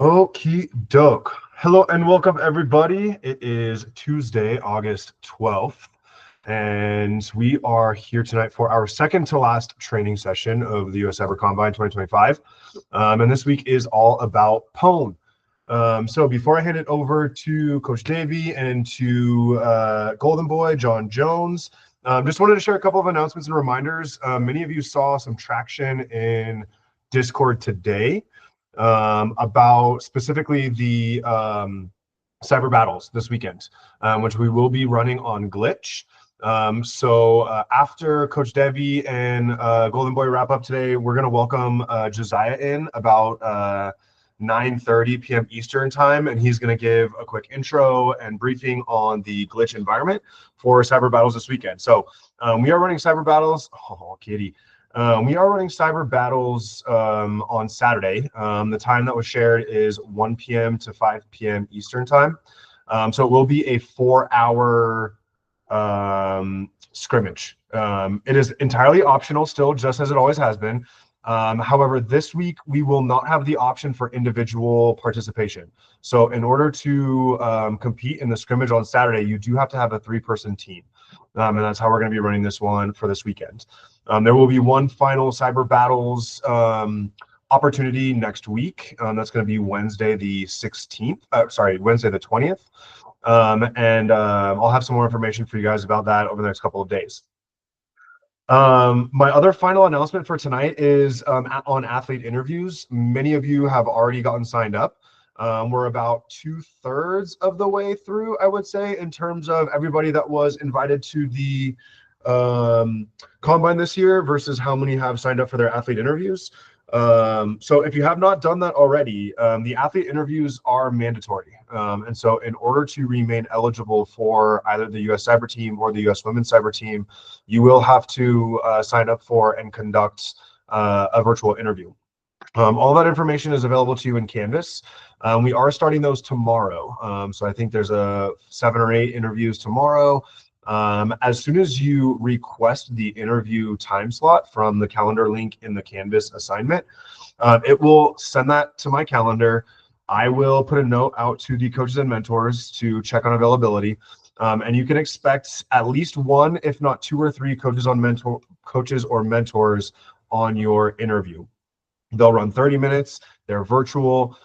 Okie doke. Hello and welcome, everybody. It is Tuesday, August 12th, and we are here tonight for our second to last training session of the US Cyber Combine 2025. And this week is all about PWN. So before I hand it over to Coach Davey and to Golden Boy, John Jones, just wanted to share a couple of announcements and reminders. Many of you saw some traction in Discord today about specifically the cyber battles this weekend, which we will be running on Glitch. So after Coach Devi and Golden Boy wrap up today, we're going to welcome Josiah in about 9:30 p.m. Eastern time, and he's going to give a quick intro and briefing on the Glitch environment for cyber battles this weekend. So we are running cyber battles. Oh, kitty. We are running cyber battles on Saturday. The time that was shared is 1 p.m. to 5 p.m. Eastern time. So it will be a 4-hour scrimmage. It is entirely optional still, just as it always has been. However, this week we will not have the option for individual participation. So in order to compete in the scrimmage on Saturday, you do have to have a 3-person team. And that's how we're going to be running this one for this weekend. There will be one final Cyber Battles opportunity next week. That's going to be Wednesday the 16th. Wednesday the 20th. And I'll have some more information for you guys about that over the next couple of days. My other final announcement for tonight is on athlete interviews. Many of you have already gotten signed up. We're about 2/3 of the way through, I would say, in terms of everybody that was invited to the Combine this year versus how many have signed up for their athlete interviews. So if you have not done that already, the athlete interviews are mandatory. And so in order to remain eligible for either the US Cyber Team or the US Women's Cyber Team, you will have to sign up for and conduct a virtual interview. All that information is available to you in Canvas. We are starting those tomorrow. So I think there's 7 or 8 interviews tomorrow. As soon as you request the interview time slot from the calendar link in the Canvas assignment, it will send that to my calendar. I will put a note out to the coaches and mentors to check on availability. And you can expect at least 1, if not 2 or 3 coaches or mentors on your interview. They'll run 30 minutes. They're virtual.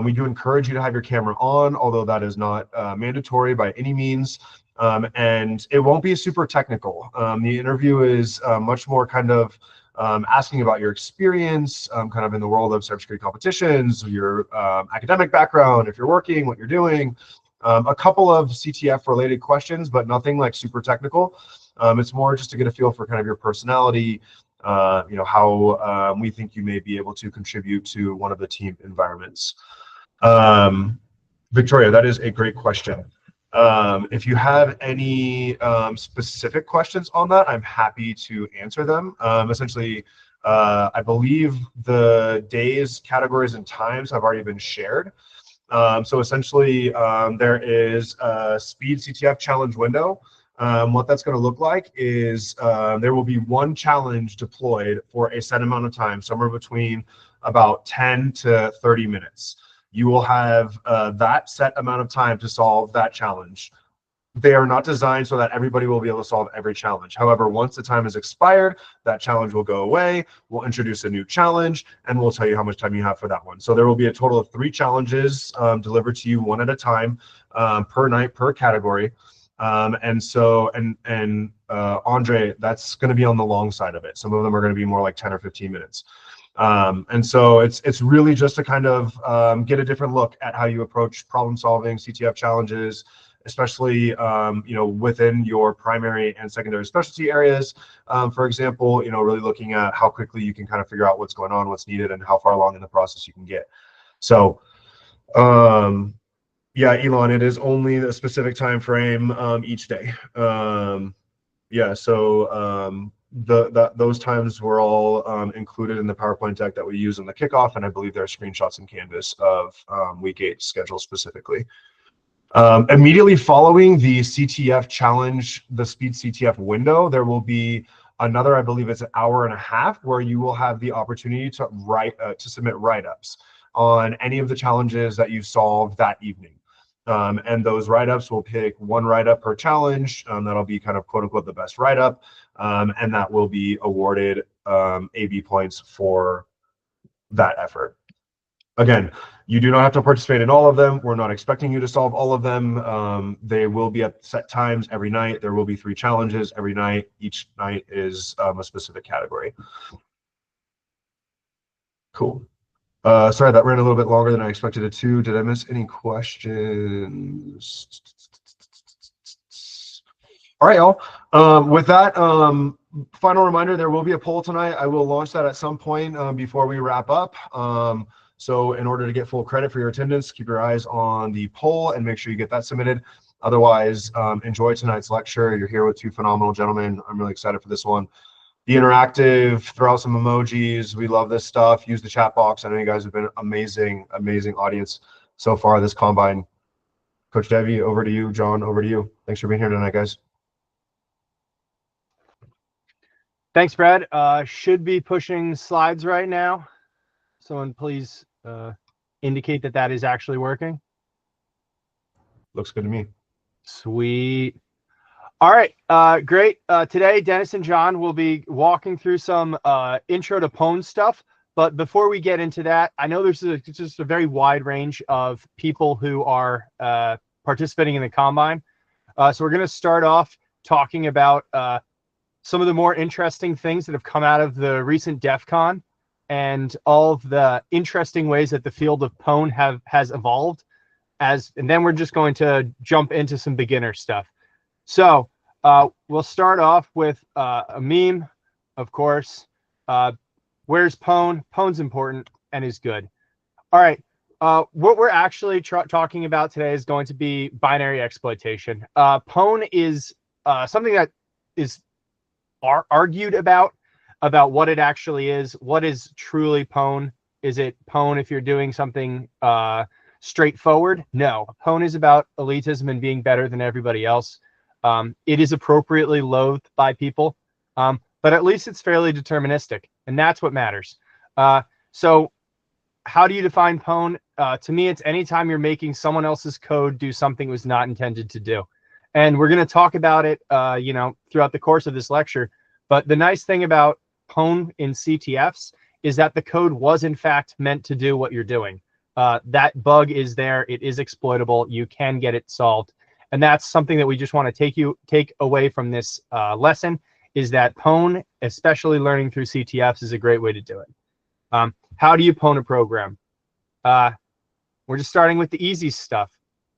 We do encourage you to have your camera on, although that is not mandatory by any means. And it won't be super technical. The interview is much more kind of asking about your experience, kind of in the world of cybersecurity competitions, your academic background, if you're working, what you're doing, a couple of CTF related questions, but nothing like super technical. It's more just to get a feel for kind of your personality, how we think you may be able to contribute to one of the team environments. Victoria, that is a great question. If you have any specific questions on that, I'm happy to answer them. Essentially, I believe the days, categories, and times have already been shared. So essentially, there is a speed CTF challenge window. What that's going to look like is there will be one challenge deployed for a set amount of time, somewhere between about 10 to 30 minutes. You will have that set amount of time to solve that challenge. They are not designed so that everybody will be able to solve every challenge. However, once the time is expired, that challenge will go away. We'll introduce a new challenge, and we'll tell you how much time you have for that one. So there will be a total of 3 challenges delivered to you one at a time per night, per category. Andre, that's going to be on the long side of it. Some of them are going to be more like 10 or 15 minutes. And so it's really just to kind of get a different look at how you approach problem solving, CTF challenges, especially within your primary and secondary specialty areas. For example, really looking at how quickly you can kind of figure out what's going on, what's needed, and how far along in the process you can get. So yeah, Elon, it is only a specific time frame each day. Those times were all included in the PowerPoint deck that we use in the kickoff, and I believe there are screenshots in Canvas of week 8 schedule specifically. Immediately following the CTF challenge, the speed CTF window, there will be another, I believe it's an hour and a half, where you will have the opportunity to submit write-ups. on any of the challenges that you've solved that evening. And those write-ups will pick one write-up per challenge. That'll be kind of quote unquote the best write-up. And that will be awarded AB points for that effort. Again, you do not have to participate in all of them. We're not expecting you to solve all of them. They will be at set times every night. There will be 3 challenges every night. Each night is a specific category. Cool. Sorry, that ran a little bit longer than I expected it to. Did I miss any questions? All right, y'all. With that, final reminder, there will be a poll tonight. I will launch that at some point before we wrap up. So in order to get full credit for your attendance, keep your eyes on the poll and make sure you get that submitted. Otherwise, enjoy tonight's lecture. You're here with 2 phenomenal gentlemen. I'm really excited for this one. Be interactive, throw out some emojis. We love this stuff. Use the chat box. I know you guys have been amazing, amazing audience so far this Combine. Coach Devi, over to you. John, over to you. Thanks for being here tonight, guys. Thanks, Brad. Should be pushing slides right now. Someone please indicate that that is actually working. Looks good to me. Sweet. All right, great. Today, Dennis and John will be walking through some intro to Pwn stuff. But before we get into that, I know there's just a very wide range of people who are participating in the Combine. So we're going to start off talking about some of the more interesting things that have come out of the recent DEF CON and all of the interesting ways that the field of Pwn has evolved. And then we're just going to jump into some beginner stuff. So we'll start off with a meme, of course. Where's Pwn? Pwn's important and is good. All right. What we're actually talking about today is going to be binary exploitation. Pwn is something that is argued about what it actually is. What is truly Pwn? Is it Pwn if you're doing something straightforward? No. Pwn is about elitism and being better than everybody else. It is appropriately loathed by people, but at least it's fairly deterministic, and that's what matters. So how do you define Pwn? To me, it's anytime you're making someone else's code do something it was not intended to do. And we're going to talk about it, throughout the course of this lecture. But the nice thing about Pwn in CTFs is that the code was, in fact, meant to do what you're doing. That bug is there. It is exploitable. You can get it solved. And that's something that we just want to take away from this lesson, is that Pwn, especially learning through CTFs, is a great way to do it. How do you Pwn a program? We're just starting with the easy stuff.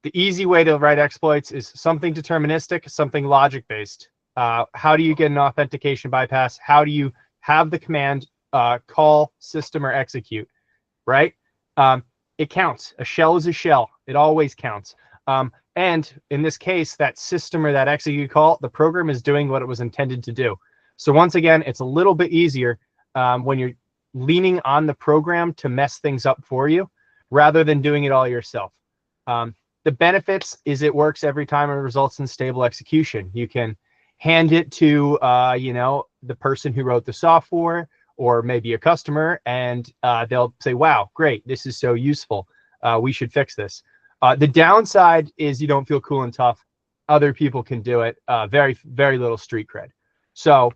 The easy way to write exploits is something deterministic, something logic-based. How do you get an authentication bypass? How do you have the command call system or execute, right? It counts. A shell is a shell. It always counts. And in this case, that system or that execute call, the program is doing what it was intended to do. So once again, it's a little bit easier when you're leaning on the program to mess things up for you rather than doing it all yourself. The benefits is it works every time and results in stable execution. You can hand it to the person who wrote the software or maybe a customer, and they'll say, wow, great, this is so useful. We should fix this. The downside is you don't feel cool and tough. Other people can do it. Very, very little street cred. So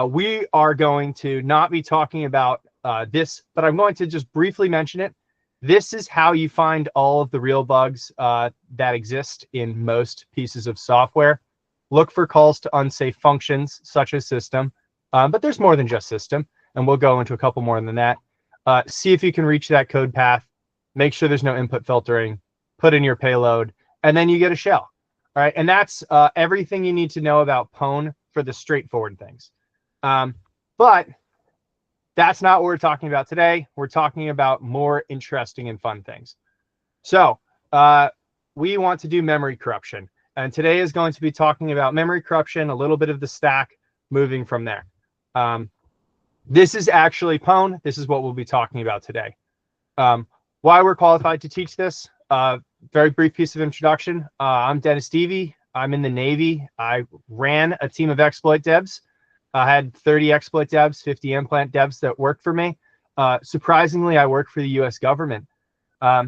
we are going to not be talking about this, but I'm going to just briefly mention it. This is how you find all of the real bugs that exist in most pieces of software. Look for calls to unsafe functions such as system, but there's more than just system, and we'll go into a couple more than that. See if you can reach that code path. Make sure there's no input filtering. Put in your payload, and then you get a shell. All right, and that's everything you need to know about Pwn for the straightforward things. But that's not what we're talking about today. We're talking about more interesting and fun things. So we want to do memory corruption. And today is going to be talking about memory corruption, a little bit of the stack, moving from there. This is actually Pwn. This is what we'll be talking about today. Why we're qualified to teach this. Very brief piece of introduction. I'm Dennis Stevie. I'm in the Navy. I ran a team of exploit devs. I had 30 exploit devs, 50 implant devs that worked for me. Surprisingly, I work for the US government. I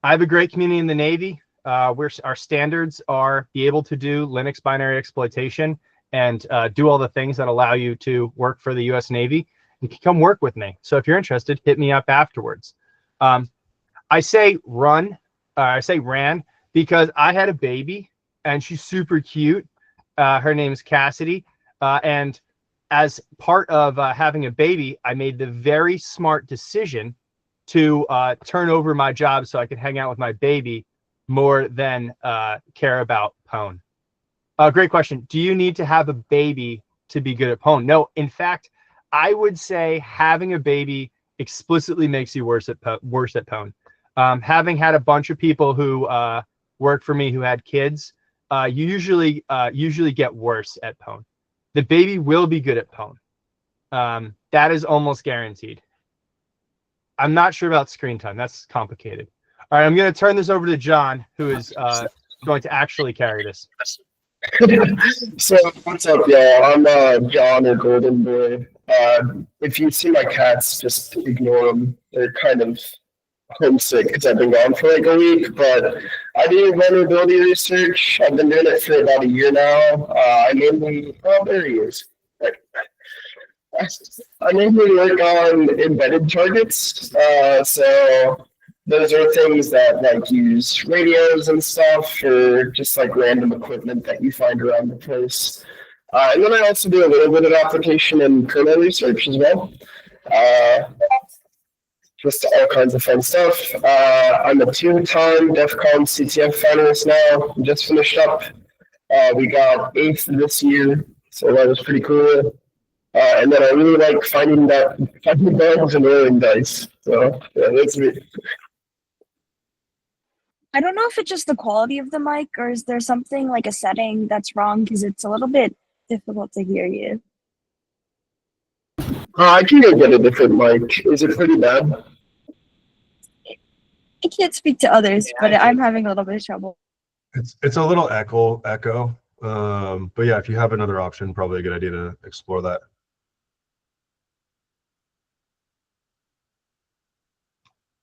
have a great community in the Navy. Where our standards are be able to do Linux binary exploitation and do all the things that allow you to work for the U.S. Navy. You can come work with me. So if you're interested, hit me up afterwards. I say ran because I had a baby and she's super cute. Her name is Cassidy. And as part of having a baby, I made the very smart decision to turn over my job so I could hang out with my baby more than care about Pwn. Great question. Do you need to have a baby to be good at Pwn? No. In fact, I would say having a baby explicitly makes you worse at Pwn. Having had a bunch of people who work for me who had kids, you usually get worse at Pwn. The baby will be good at Pwn. That is almost guaranteed. I'm not sure about screen time. That's complicated. All right, I'm going to turn this over to John, who is going to actually carry this. So what's up, y'all? I'm John or Golden Boy. If you see my cats, just ignore them. They're kind of homesick because I've been gone for like a week. But I do vulnerability research. I've been doing it for about a year now. There he is. I mainly work on embedded targets. So those are things that like use radios and stuff or just like random equipment that you find around the place. And then I also do a little bit of application and kernel research as well. Just all kinds of fun stuff. I'm a 2-time DEF CON CTF finalist now. Just finished up. We got 8th this year, so that was pretty cool. And then I really like finding bugs and rolling dice. So yeah, that's me. I don't know if it's just the quality of the mic or is there something like a setting that's wrong because it's a little bit difficult to hear you. I can go get a different mic. Is it pretty bad? I can't speak to others, but I'm having a little bit of trouble. It's a little echo. But yeah, if you have another option, probably a good idea to explore that.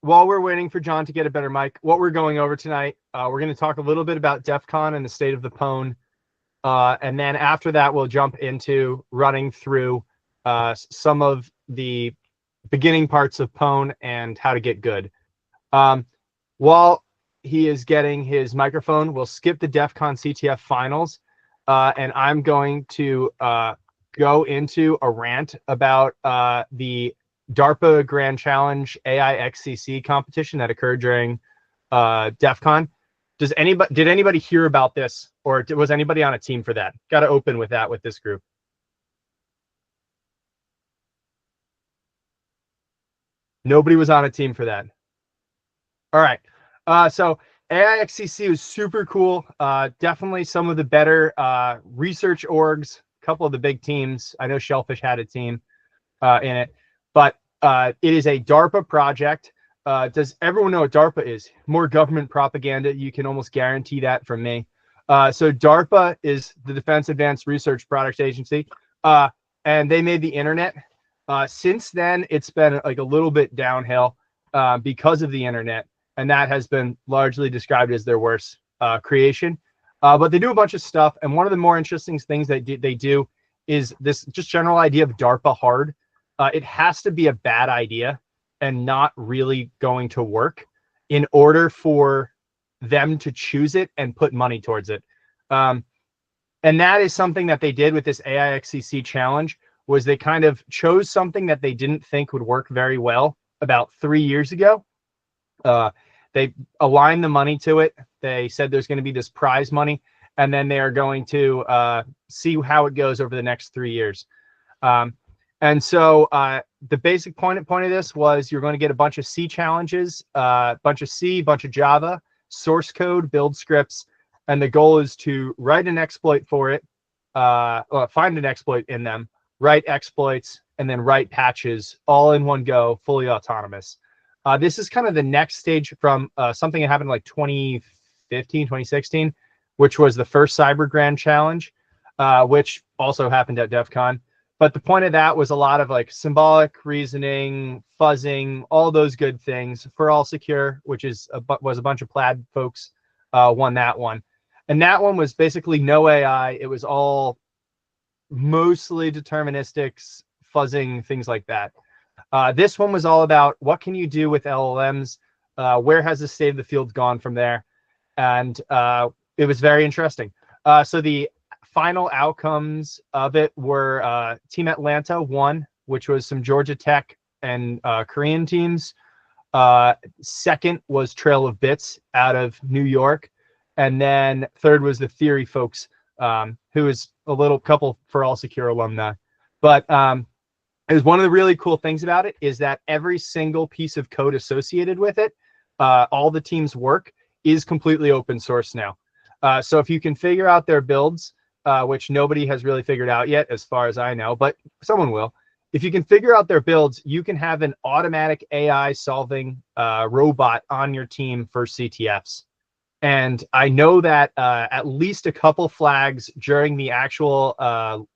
While we're waiting for John to get a better mic, what we're going over tonight, we're going to talk a little bit about DEF CON and the state of the Pwn. And then after that, we'll jump into running through some of the beginning parts of Pwn and how to get good. While he is getting his microphone, we'll skip the DEF CON CTF finals. And I'm going to go into a rant about the DARPA Grand Challenge AI XCC competition that occurred during DEF CON. Did anybody hear about this, or was anybody on a team for that? Got to open with that with this group. Nobody was on a team for that. All right. So AI XCC was super cool. Definitely some of the better research orgs. A couple of the big teams. I know Shellfish had a team in it. But it is a DARPA project. Does everyone know what DARPA is? More government propaganda. You can almost guarantee that from me. So DARPA is the Defense Advanced Research Products Agency, and they made the internet. Since then, it's been like a little bit downhill because of the internet, and that has been largely described as their worst creation. But they do a bunch of stuff, and one of the more interesting things they do is this just general idea of DARPA hard. It has to be a bad idea and not really going to work in order for them to choose it and put money towards it. And that is something that they did with this AIXCC challenge, was they kind of chose something that they didn't think would work very well about 3 years ago. They aligned the money to it. They said there's going to be this prize money, and then they are going to see how it goes over the next 3 years. And so the basic point of this was you're going to get a bunch of C challenges, bunch of C, bunch of Java, source code, build scripts, and the goal is to write an exploit for it, find an exploit in them, write exploits, and then write patches all in one go, fully autonomous. This is kind of the next stage from something that happened like 2015, 2016, which was the first Cyber Grand Challenge, which also happened at DEF CON. But the point of that was a lot of like symbolic reasoning, fuzzing, all those good things. For All Secure, which was a bunch of Plaid folks, won that one. And that one was basically no AI. It was all mostly deterministics, fuzzing, things like that. This one was all about what can you do with LLMs? Where has the state of the field gone from there? And it was very interesting. So the final outcomes of it were Team Atlanta won, which was some Georgia Tech and Korean teams. Second was Trail of Bits out of New York. And then third was the Theory folks, who is a little couple For All Secure alumni. But it was one of the really cool things about it is that every single piece of code associated with it, all the team's work is completely open source now. So if you can figure out their builds, which nobody has really figured out yet, as far as I know, but someone will. If you can figure out their builds, you can have an automatic AI solving robot on your team for CTFs. And I know that at least a couple flags during the actual,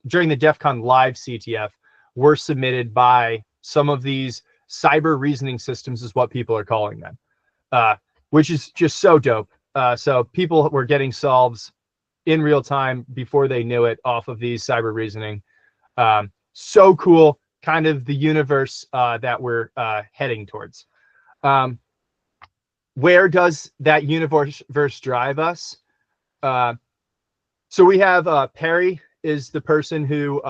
during the DEF CON live CTF were submitted by some of these cyber reasoning systems is what people are calling them, which is just so dope. So people were getting solves in real time before they knew it off of these cyber reasoning. So cool, kind of the universe that we're heading towards. Where does that universe drive us? So we have Perry is the person who,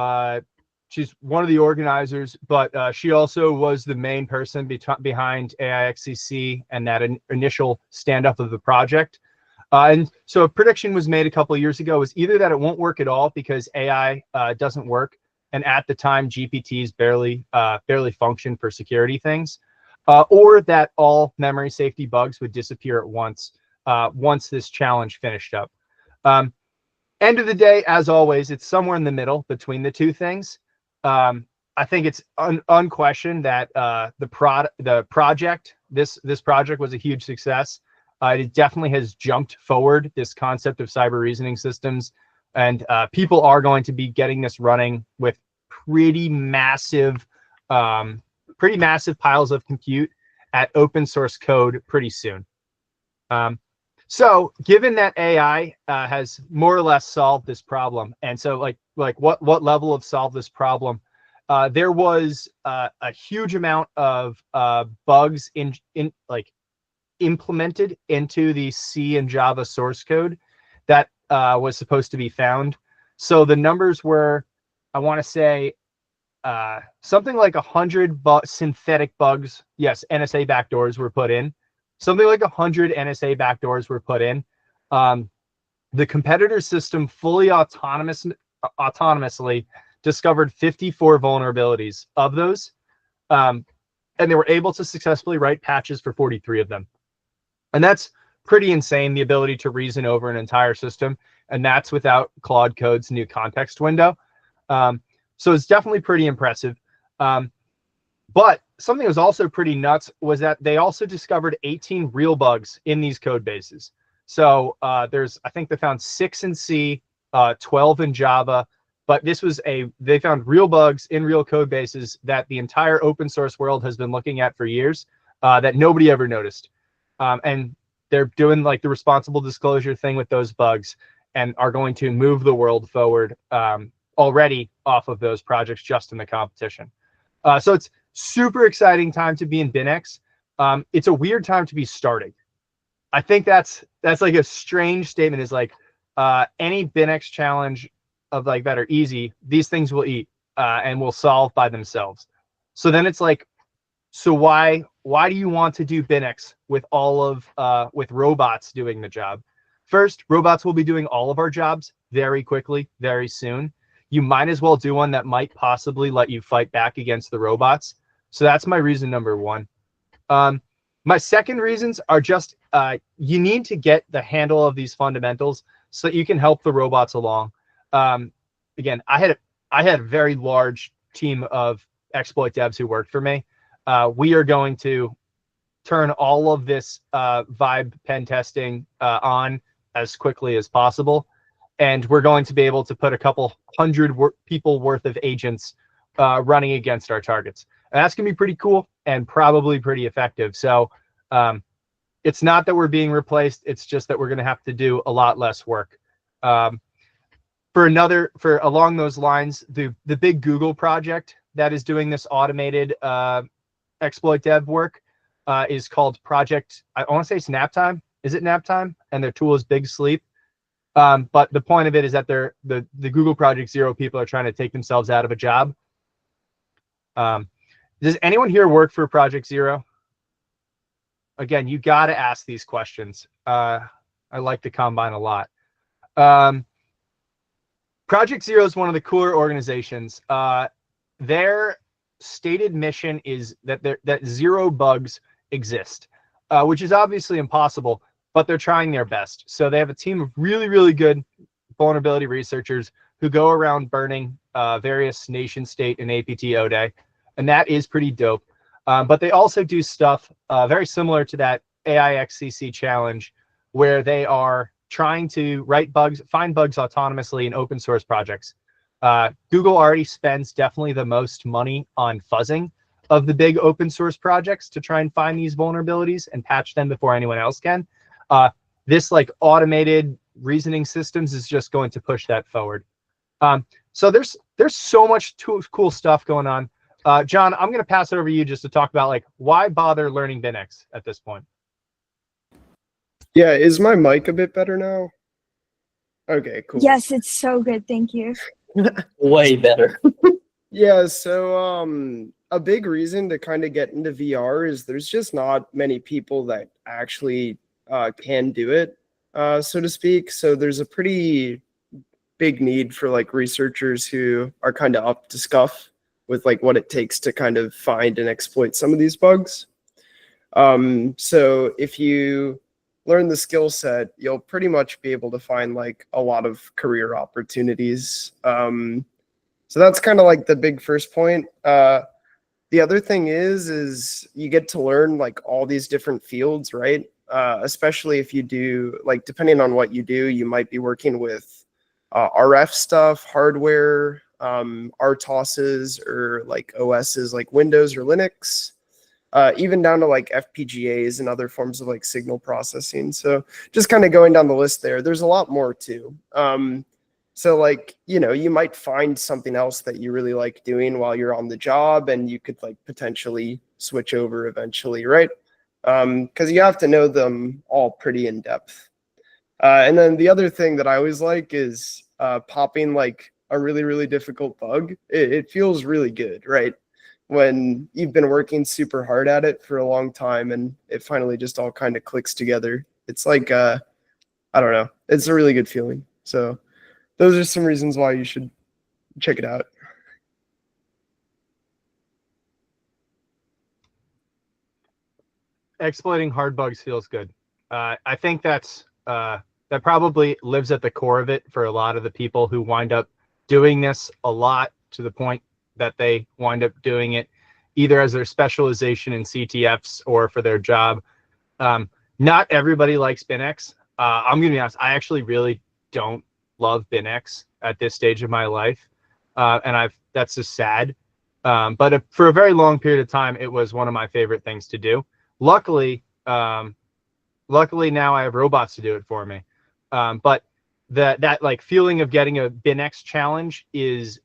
she's one of the organizers, but she also was the main person behind AIXCC and that initial stand-up of the project. And so a prediction was made a couple of years ago was either that it won't work at all because AI doesn't work, and at the time GPTs barely function for security things, or that all memory safety bugs would disappear at once once this challenge finished up. End of the day, as always, it's somewhere in the middle between the two things. I think it's unquestioned that this project was a huge success. It definitely has jumped forward this concept of cyber reasoning systems, and people are going to be getting this running with pretty massive piles of compute at open source code pretty soon. So given that AI has more or less solved this problem, and so like what level of solve this problem, there was a huge amount of bugs implemented into the C and Java source code that was supposed to be found. So the numbers were, I want to say, something like 100 synthetic bugs. Yes, NSA backdoors were put in. Something like 100 NSA backdoors were put in. The competitor system fully autonomously discovered 54 vulnerabilities of those, and they were able to successfully write patches for 43 of them. And that's pretty insane, the ability to reason over an entire system, and that's without Claude Code's new context window. So it's definitely pretty impressive. But something that was also pretty nuts was that they also discovered 18 real bugs in these code bases. So I think they found 6 in C, 12 in Java, but they found real bugs in real code bases that the entire open source world has been looking at for years that nobody ever noticed. And they're doing like the responsible disclosure thing with those bugs and are going to move the world forward already off of those projects just in the competition. So it's super exciting time to be in BinX. It's a weird time to be starting. I think that's like a strange statement, is like any BinX challenge of like that are easy, these things will eat and will solve by themselves. So then it's like, so why do you want to do BinX with all of with robots doing the job? First, robots will be doing all of our jobs very quickly, very soon. You might as well do one that might possibly let you fight back against the robots. So that's my reason number one. My second reasons are just you need to get the handle of these fundamentals so that you can help the robots along. Again, I had a very large team of exploit devs who worked for me. We are going to turn all of this vibe pen testing on as quickly as possible. and we're going to be able to put a couple hundred people worth of agents running against our targets. And that's going to be pretty cool and probably pretty effective. So it's not that we're being replaced. It's just that we're going to have to do a lot less work. For along those lines, the big Google project that is doing this automated exploit dev work is called Project, I want to say it's Naptime. Is it Naptime? And their tool is Big Sleep. But the point of it is that the Google Project Zero people are trying to take themselves out of a job. Does anyone here work for Project Zero? Again, you got to ask these questions. I like the Combine a lot. Project Zero is one of the cooler organizations. Their stated mission is that zero bugs exist, which is obviously impossible, but they're trying their best. So they have a team of really, really good vulnerability researchers who go around burning various nation state and APT ODA, and that is pretty dope. But they also do stuff very similar to that AIXCC challenge, where they are trying to find bugs autonomously in open source projects. Google already spends definitely the most money on fuzzing of the big open source projects to try and find these vulnerabilities and patch them before anyone else can. This like automated reasoning systems is just going to push that forward. So there's so much cool stuff going on. John, I'm going to pass it over to you just to talk about like why bother learning Binx at this point. Yeah, is my mic a bit better now? Okay, cool. Yes, it's so good. Thank you. Way better. Yeah, so a big reason to kind of get into VR is there's just not many people that actually can do it, so to speak. So there's a pretty big need for like researchers who are kind of up to scuff with like what it takes to kind of find and exploit some of these bugs. So if you learn the skill set, you'll pretty much be able to find like a lot of career opportunities. So that's kind of like the big first point. The other thing is you get to learn like all these different fields, right? Especially if you do, like, depending on what you do, you might be working with RF stuff, hardware, RTOSes, or like OSs like Windows or Linux, even down to like FPGAs and other forms of like signal processing. So just kind of going down the list there, there's a lot more too. So like, you might find something else that you really like doing while you're on the job, and you could like potentially switch over eventually, right? Because you have to know them all pretty in depth. And then the other thing that I always like is popping like a really, really difficult bug. It feels really good, right? When you've been working super hard at it for a long time and it finally just all kind of clicks together. It's like, I don't know, it's a really good feeling. So those are some reasons why you should check it out. Exploiting hard bugs feels good. I think that probably lives at the core of it for a lot of the people who wind up doing this a lot, to the point that they wind up doing it either as their specialization in CTFs or for their job. Not everybody likes Binx. I'm going to be honest, I actually really don't love Binx at this stage of my life. And that's just sad. But for a very long period of time, it was one of my favorite things to do. Luckily now I have robots to do it for me. But that like feeling of getting a Binx challenge is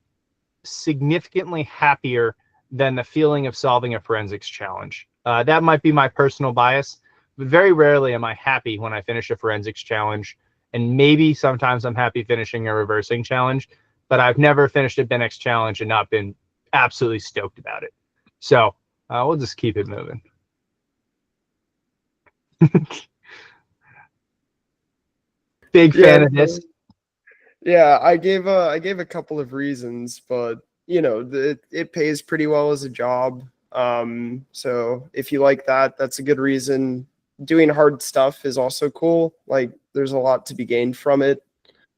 significantly happier than the feeling of solving a forensics challenge. That might be my personal bias, but very rarely am I happy when I finish a forensics challenge. And maybe sometimes I'm happy finishing a reversing challenge, but I've never finished a Binx challenge and not been absolutely stoked about it. So we'll just keep it moving. Big fan of this. Yeah, I gave a couple of reasons, but it pays pretty well as a job. So if you like that, that's a good reason. Doing hard stuff is also cool. Like, there's a lot to be gained from it.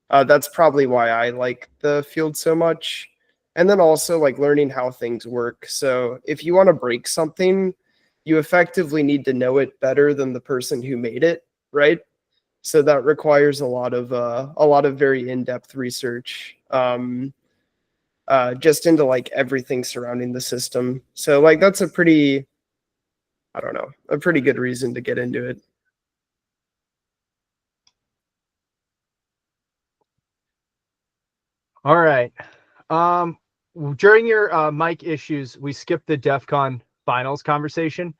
That's probably why I like the field so much. And then also like learning how things work. So if you want to break something, you effectively need to know it better than the person who made it, right? So that requires a lot of very in-depth research, just into like everything surrounding the system. So like that's a pretty, I don't know, a pretty good reason to get into it. All right. During your mic issues, we skipped the DEF CON finals conversation.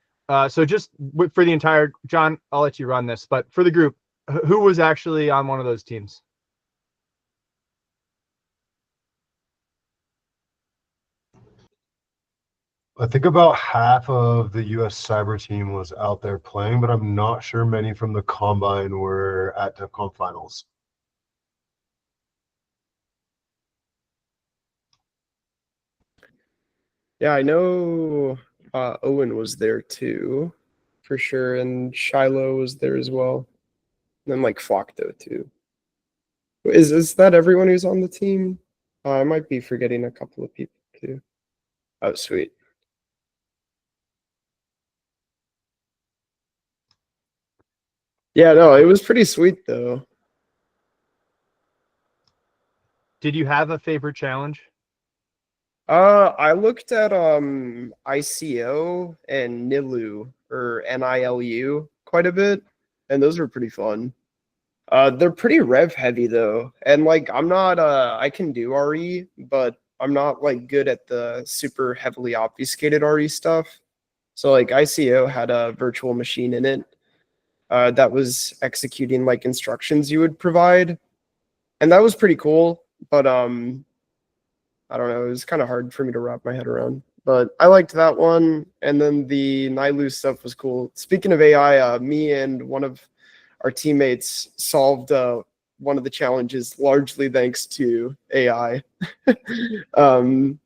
So just for the entire, John, I'll let you run this, but for the group, who was actually on one of those teams? I think about half of the US cyber team was out there playing, but I'm not sure many from the combine were at DEF CON finals. Yeah, I know Owen was there too, for sure, and Shiloh was there as well. And then like Flocto too. Is that everyone who's on the team? I might be forgetting a couple of people too. Oh, sweet. Yeah, no, it was pretty sweet though. Did you have a favorite challenge? I looked at ICO and NILU or NILU quite a bit, and those were pretty fun. They're pretty rev heavy though, and like I'm not I can do RE, but I'm not like good at the super heavily obfuscated RE stuff. So like ICO had a virtual machine in it that was executing like instructions you would provide, and that was pretty cool. But I don't know, it was kind of hard for me to wrap my head around. But I liked that one, and then the Nilu stuff was cool. Speaking of AI, me and one of our teammates solved one of the challenges largely thanks to AI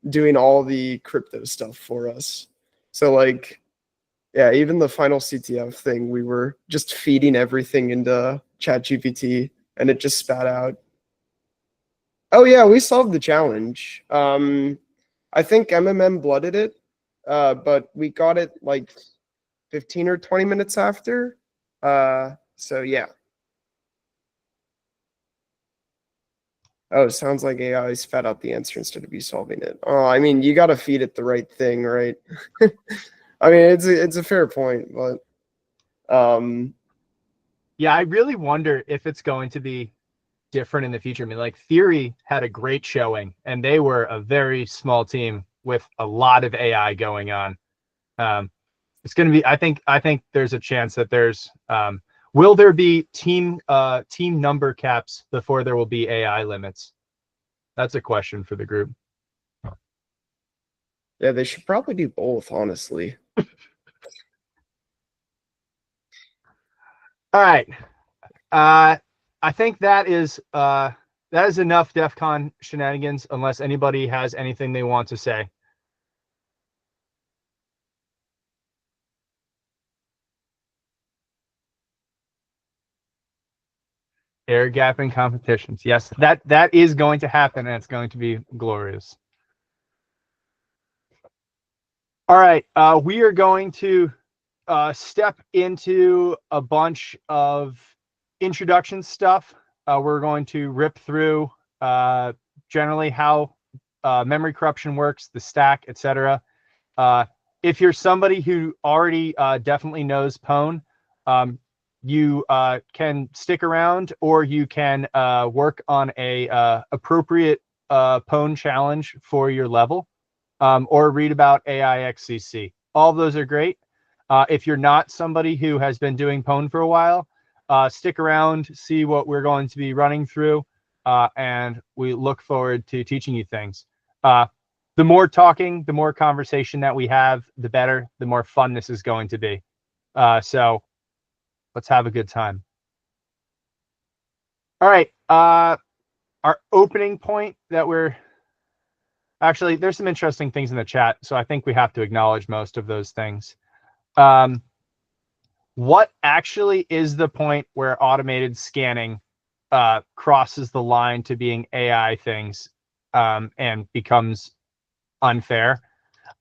doing all the crypto stuff for us. So like, yeah, even the final CTF thing, we were just feeding everything into ChatGPT and it just spat out. Oh yeah, we solved the challenge. I think MMM blooded it, but we got it like 15 or 20 minutes after. So yeah. Oh, it sounds like AI spat out the answer instead of you solving it. Oh, I mean, you got to feed it the right thing, right? I mean, it's a fair point, but Yeah, I really wonder if it's going to be different in the future. I mean, like Theory had a great showing, and they were a very small team with a lot of AI going on. It's going to be. I think there's a chance that there's. Will there be team number caps before there will be AI limits? That's a question for the group. yeah, they should probably do both, honestly. All right. I think that is enough DEF CON shenanigans, unless anybody has anything they want to say. Air gapping competitions. Yes, that is going to happen, and it's going to be glorious. All right, we are going to step into a bunch of introduction stuff. We're going to rip through generally how memory corruption works, the stack, etc. If you're somebody who already definitely knows Pwn, you can stick around, or you can work on a appropriate Pwn challenge for your level, or read about AIXCC. All of those are great. If you're not somebody who has been doing Pwn for a while, stick around, see what we're going to be running through, and we look forward to teaching you things. The more talking, the more conversation that we have, the better, the more fun this is going to be. So let's have a good time. All right. Our opening point that we're actually, there's some interesting things in the chat, so I think we have to acknowledge most of those things. What actually is the point where automated scanning crosses the line to being AI things and becomes unfair?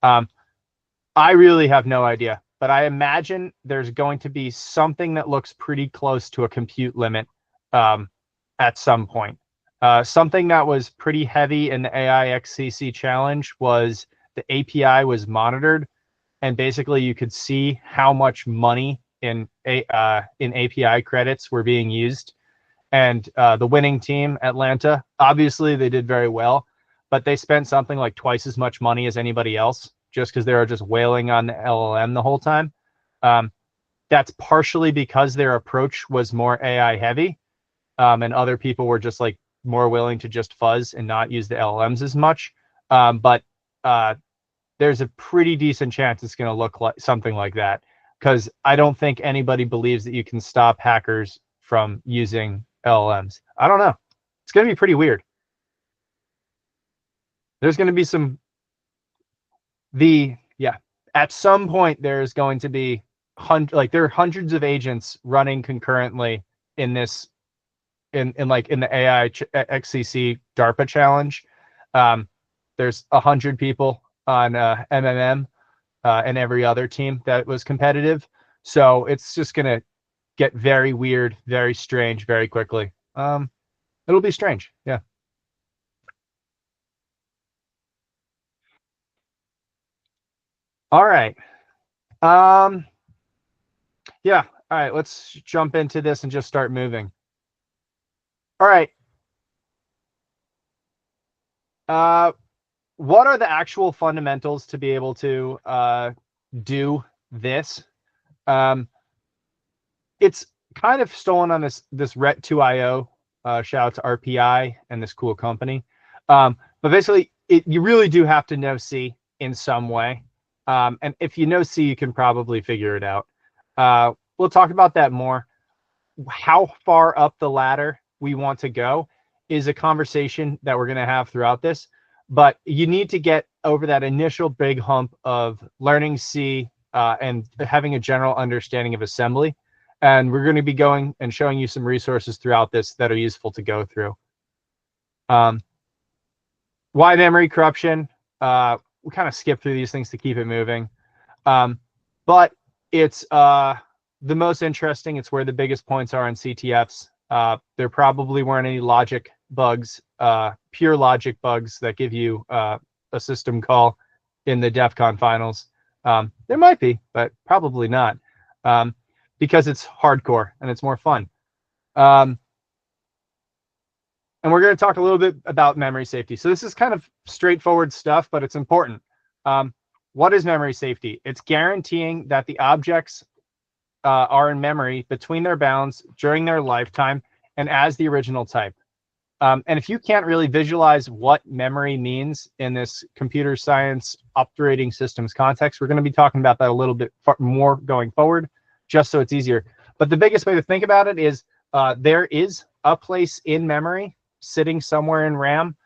I really have no idea. but I imagine there's going to be something that looks pretty close to a compute limit at some point. Something that was pretty heavy in the AI XCC challenge was the API was monitored, and basically you could see how much money in API credits were being used. And the winning team, Atlanta, obviously they did very well, but they spent something like twice as much money as anybody else just because they were just wailing on the LLM the whole time. That's partially because their approach was more AI heavy, and other people were just like more willing to just fuzz and not use the LLMs as much. But there's a pretty decent chance it's going to look like something like that, because I don't think anybody believes that you can stop hackers from using LLMs. I don't know. It's going to be pretty weird. There's going to be at some point there's going to be there are hundreds of agents running concurrently in this in the AI XCC DARPA challenge. There's 100 people on MMM and every other team that was competitive. So it's just going to get very weird, very strange, very quickly. It'll be strange. Yeah. All right. Yeah. All right. Let's jump into this and just start moving. All right. What are the actual fundamentals to be able to do this? It's kind of stolen on this RET2IO. Shout out to RPI and this cool company. But basically, you really do have to know C in some way. And if you know C, you can probably figure it out. We'll talk about that more. How far up the ladder we want to go is a conversation that we're going to have throughout this. But you need to get over that initial big hump of learning C and having a general understanding of assembly. And we're going to be going and showing you some resources throughout this that are useful to go through. Why memory corruption? We kind of skip through these things to keep it moving. But it's the most interesting. It's where the biggest points are on CTFs. There probably weren't any logic bugs, pure logic bugs that give you a system call in the DEF CON finals. There might be, but probably not, because it's hardcore and it's more fun. And we're going to talk a little bit about memory safety. So this is kind of straightforward stuff, but it's important. What is memory safety? It's guaranteeing that the objects are in memory between their bounds during their lifetime and as the original type. And if you can't really visualize what memory means in this computer science operating systems context, we're going to be talking about that a little bit more going forward, just so it's easier. But the biggest way to think about it is there is a place in memory sitting somewhere in RAM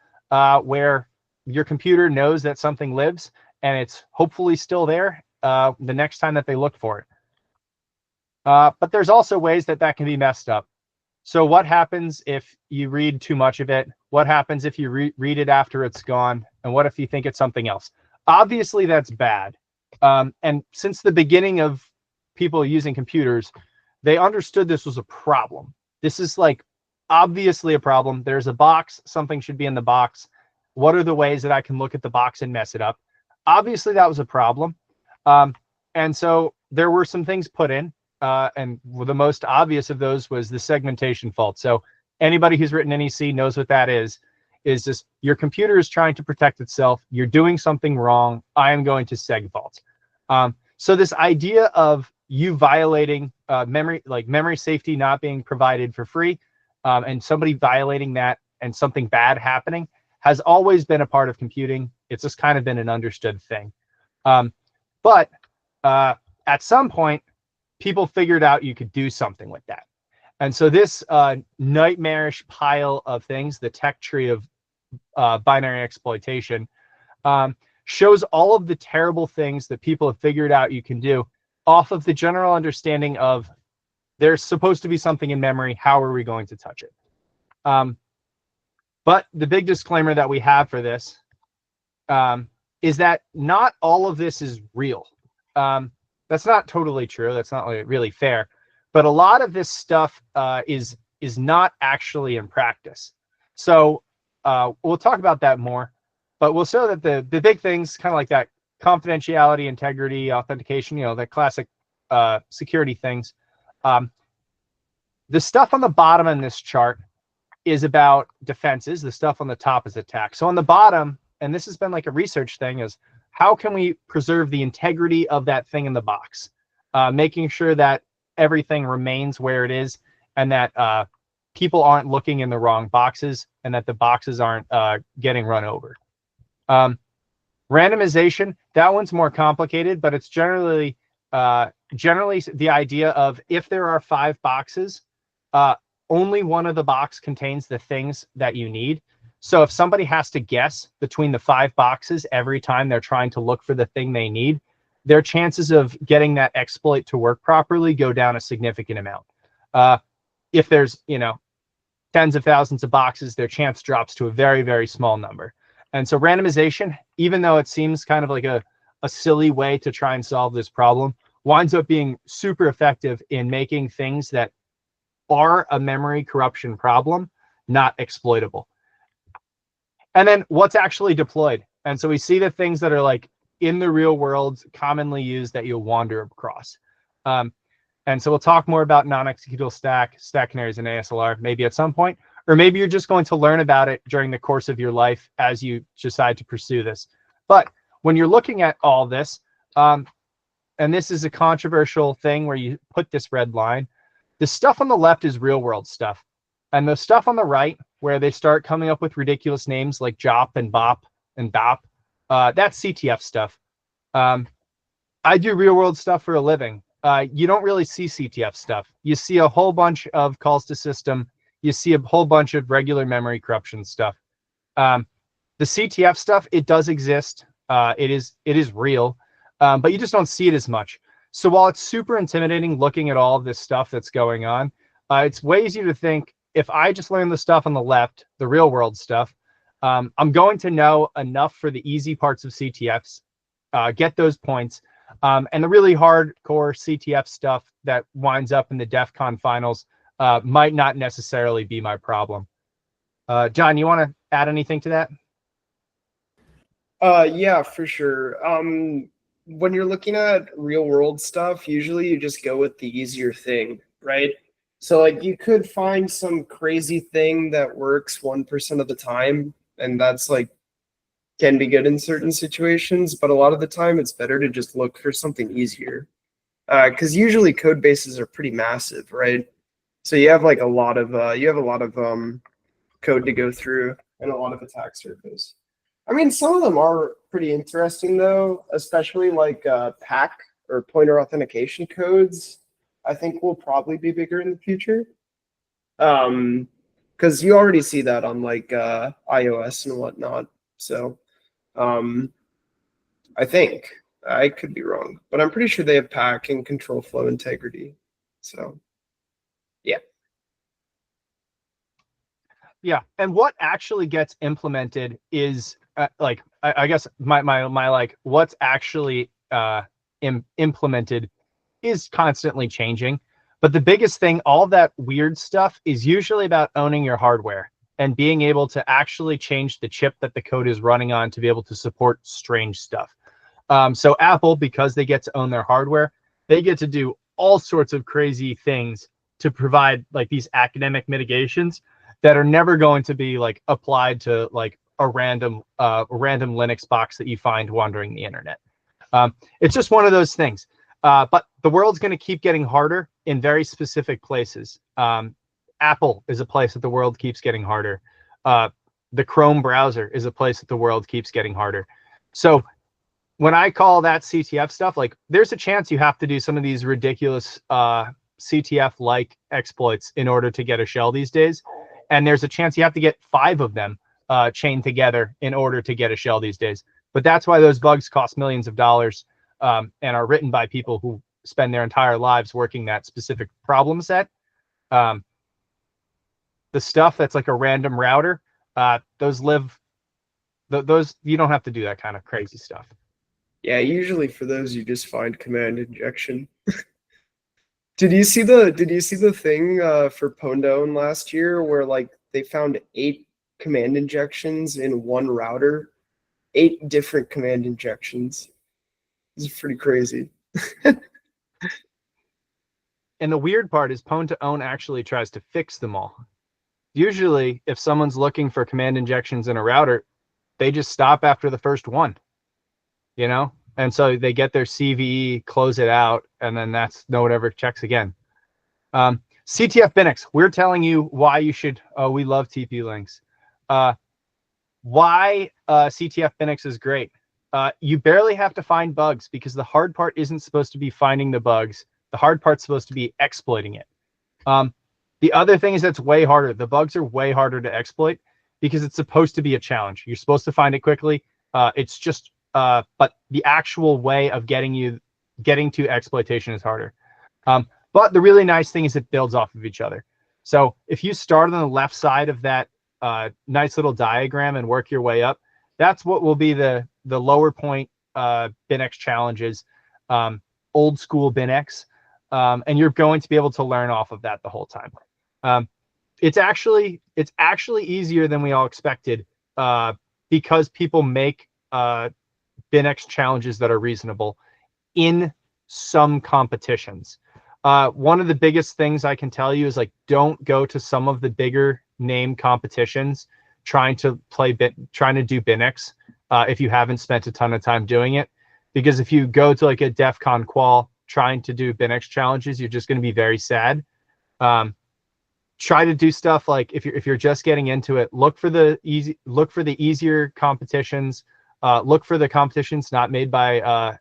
where your computer knows that something lives, and it's hopefully still there the next time that they look for it. But there's also ways that can be messed up. So what happens if you read too much of it? What happens if you read it after it's gone? And what if you think it's something else? Obviously, that's bad. And since the beginning of people using computers, they understood this was a problem. This is like obviously a problem. There's a box. Something should be in the box. What are the ways that I can look at the box and mess it up? Obviously, that was a problem. And so there were some things put in. And the most obvious of those was the segmentation fault. So anybody who's written any C knows what that is just your computer is trying to protect itself. You're doing something wrong. I am going to seg fault. So this idea of you violating memory safety not being provided for free, and somebody violating that and something bad happening has always been a part of computing. It's just kind of been an understood thing. But at some point, people figured out you could do something with that. And so this nightmarish pile of things, the tech tree of binary exploitation, shows all of the terrible things that people have figured out you can do off of the general understanding of there's supposed to be something in memory. How are we going to touch it? But the big disclaimer that we have for this is that not all of this is real. That's not totally true. That's not really fair. But a lot of this stuff is not actually in practice. So we'll talk about that more. But we'll show that the big things, kind of like that confidentiality, integrity, authentication, the classic security things. The stuff on the bottom in this chart is about defenses. The stuff on the top is attack. So on the bottom, and this has been like a research thing, is how can we preserve the integrity of that thing in the box, making sure that everything remains where it is and that people aren't looking in the wrong boxes and that the boxes aren't getting run over. Randomization, that one's more complicated, but it's generally the idea of if there are 5 boxes, only one of the box contains the things that you need. So if somebody has to guess between the 5 boxes every time they're trying to look for the thing they need, their chances of getting that exploit to work properly go down a significant amount. If there's, tens of thousands of boxes, their chance drops to a very, very small number. And so randomization, even though it seems kind of like a silly way to try and solve this problem, winds up being super effective in making things that are a memory corruption problem not exploitable. And then what's actually deployed. And so we see the things that are like in the real world commonly used that you'll wander across. And so we'll talk more about non-executable stack canaries, and ASLR maybe at some point, or maybe you're just going to learn about it during the course of your life as you decide to pursue this. But when you're looking at all this, and this is a controversial thing where you put this red line, the stuff on the left is real world stuff. And the stuff on the right, where they start coming up with ridiculous names like JOP and BOP and BOP, that's CTF stuff. I do real world stuff for a living. You don't really see CTF stuff. You see a whole bunch of calls to system. You see a whole bunch of regular memory corruption stuff. The CTF stuff, it does exist. It is real, but you just don't see it as much. So while it's super intimidating looking at all of this stuff that's going on, it's way easier to think, if I just learn the stuff on the left, the real world stuff, I'm going to know enough for the easy parts of CTFs, get those points, and the really hardcore CTF stuff that winds up in the DEF CON finals might not necessarily be my problem. John, you want to add anything to that? Yeah, for sure. When you're looking at real world stuff, usually you just go with the easier thing, right? So like you could find some crazy thing that works 1% of the time, and that's like can be good in certain situations, but a lot of the time it's better to just look for something easier. Because usually code bases are pretty massive, right? So you have like a lot of code to go through and a lot of attack surface. I mean, some of them are pretty interesting though, especially like PAC or pointer authentication codes. I think will probably be bigger in the future. Because you already see that on like iOS and whatnot. So I think I could be wrong, but I'm pretty sure they have PAC and control flow integrity. So yeah. Yeah, and what actually gets implemented is like I guess my like what's actually implemented is constantly changing. But the biggest thing, all that weird stuff, is usually about owning your hardware and being able to actually change the chip that the code is running on to be able to support strange stuff. So Apple, because they get to own their hardware, they get to do all sorts of crazy things to provide like these academic mitigations that are never going to be like applied to like a random Linux box that you find wandering the internet. It's just one of those things. But the world's going to keep getting harder in very specific places. Apple is a place that the world keeps getting harder. The Chrome browser is a place that the world keeps getting harder. So when I call that CTF stuff, like there's a chance you have to do some of these ridiculous CTF-like exploits in order to get a shell these days. And there's a chance you have to get 5 of them chained together in order to get a shell these days. But that's why those bugs cost millions of dollars and are written by people who spend their entire lives working that specific problem set. The stuff that's like a random router, those you don't have to do that kind of crazy stuff. Yeah, usually for those you just find command injection. Did you see the thing for Pondone last year where like they found 8 command injections in one router? 8 different command injections. This is pretty crazy. And the weird part is Pwn to Own actually tries to fix them all. Usually, if someone's looking for command injections in a router, they just stop after the first one, you know? And so they get their CVE, close it out, and then that's no one ever checks again. CTF Binix, we're telling you why you should, we love TP links. Why CTF Binix is great. You barely have to find bugs because the hard part isn't supposed to be finding the bugs. The hard part's supposed to be exploiting it. The other thing is that's way harder. The bugs are way harder to exploit because it's supposed to be a challenge. You're supposed to find it quickly. It's just, but the actual way of getting to exploitation is harder. But the really nice thing is it builds off of each other. So if you start on the left side of that nice little diagram and work your way up, that's what will be the lower point BinX challenges, old school BinX, and you're going to be able to learn off of that the whole time. It's actually easier than we all expected because people make BinX challenges that are reasonable in some competitions. One of the biggest things I can tell you is like, don't go to some of the bigger name competitions trying to do BinX if you haven't spent a ton of time doing it, because if you go to like a DEF CON qual trying to do BinX challenges, you're just going to be very sad. Try to do stuff like if you're just getting into it, look for the easier competitions. Look for the competitions not made by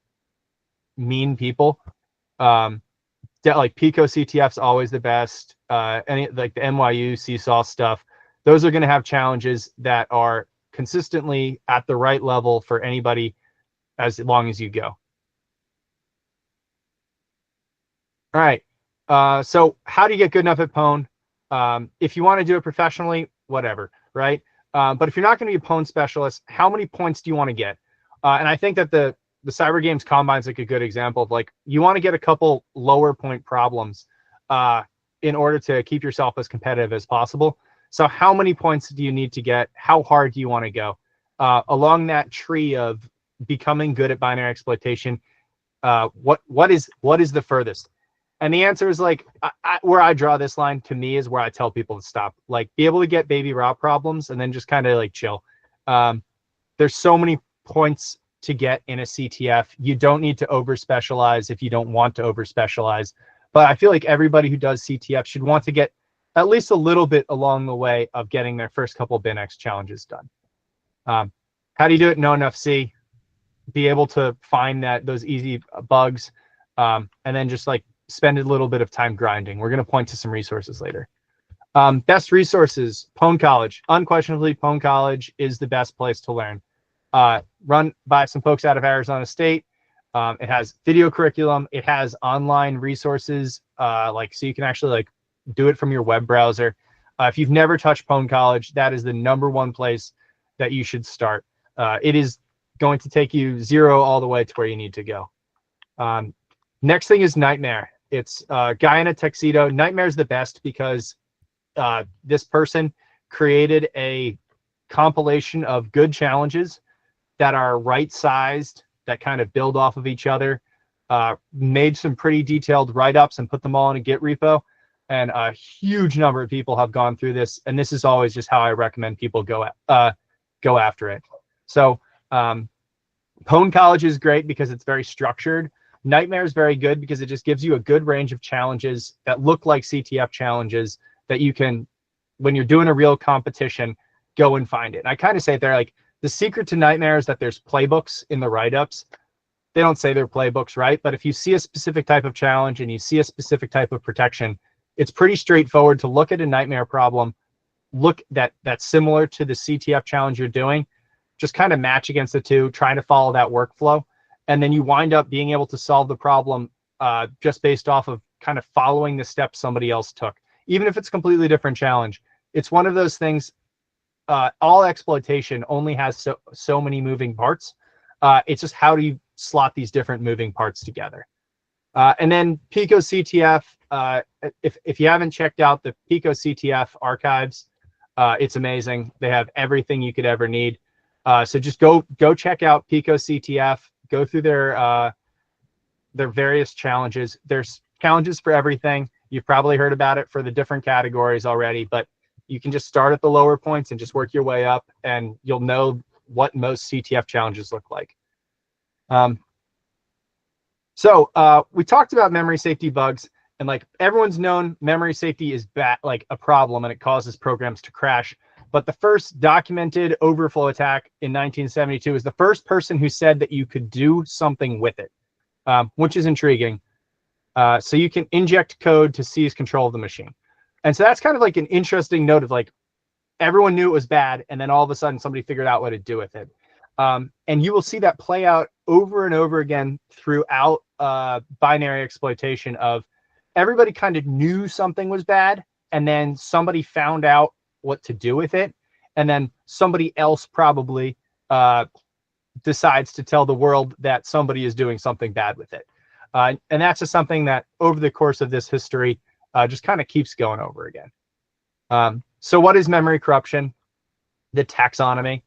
mean people. Like Pico CTF's always the best. Any like the NYU Seesaw stuff, those are going to have challenges that are consistently at the right level for anybody as long as you go. All right. So how do you get good enough at Pwn? If you want to do it professionally, whatever, right? But if you're not going to be a Pwn specialist, how many points do you want to get? And I think that the Cyber Games Combine is like a good example of like, you want to get a couple lower point problems in order to keep yourself as competitive as possible. So how many points do you need to get? How hard do you want to go? Along that tree of becoming good at binary exploitation, what is the furthest? And the answer is like, where I draw this line to me is where I tell people to stop. Like, be able to get baby raw problems and then just kind of like chill. There's so many points to get in a CTF. You don't need to over specialize if you don't want to over specialize. But I feel like everybody who does CTF should want to get at least a little bit along the way of getting their first couple of BinX challenges done. How do you do it? Know enough C. Be able to find those easy bugs, and then just like spend a little bit of time grinding. We're going to point to some resources later. Best resources, Pwn College. Unquestionably, Pwn College is the best place to learn. Run by some folks out of Arizona State. It has video curriculum. It has online resources, so you can actually like do it from your web browser. If you've never touched Pwn College, that is the #1 place that you should start. It is going to take you 0 all the way to where you need to go. Next thing is Nightmare. It's a guy in a tuxedo. Nightmare is the best because this person created a compilation of good challenges that are right-sized, that kind of build off of each other, made some pretty detailed write-ups and put them all in a Git repo. And a huge number of people have gone through this. And this is always just how I recommend people go after it. So Pwn College is great because it's very structured. Nightmare is very good because it just gives you a good range of challenges that look like CTF challenges that you can, when you're doing a real competition, go and find it. And I kind of say there, like, the secret to Nightmare is that there's playbooks in the write-ups. They don't say they're playbooks, right? But if you see a specific type of challenge and you see a specific type of protection, it's pretty straightforward to look at a Nightmare problem, look that's similar to the CTF challenge you're doing, just kind of match against the two, trying to follow that workflow. And then you wind up being able to solve the problem just based off of kind of following the steps somebody else took. Even if it's a completely different challenge, it's one of those things. All exploitation only has so many moving parts. It's just how do you slot these different moving parts together. And then Pico CTF, if you haven't checked out the Pico CTF archives, it's amazing. They have everything you could ever need. So just go check out Pico CTF, go through their various challenges. There's challenges for everything. You've probably heard about it for the different categories already, but you can just start at the lower points and just work your way up, and you'll know what most CTF challenges look like. So we talked about memory safety bugs, and like everyone's known, memory safety is like a problem and it causes programs to crash. But the first documented overflow attack in 1972 is the first person who said that you could do something with it, which is intriguing. So you can inject code to seize control of the machine. And so that's kind of like an interesting note of like, everyone knew it was bad, and then all of a sudden somebody figured out what to do with it. And you will see that play out over and over again throughout binary exploitation of everybody kind of knew something was bad, and then somebody found out what to do with it, and then somebody else probably decides to tell the world that somebody is doing something bad with it. And that's just something that over the course of this history just kind of keeps going over again. So what is memory corruption? The taxonomy.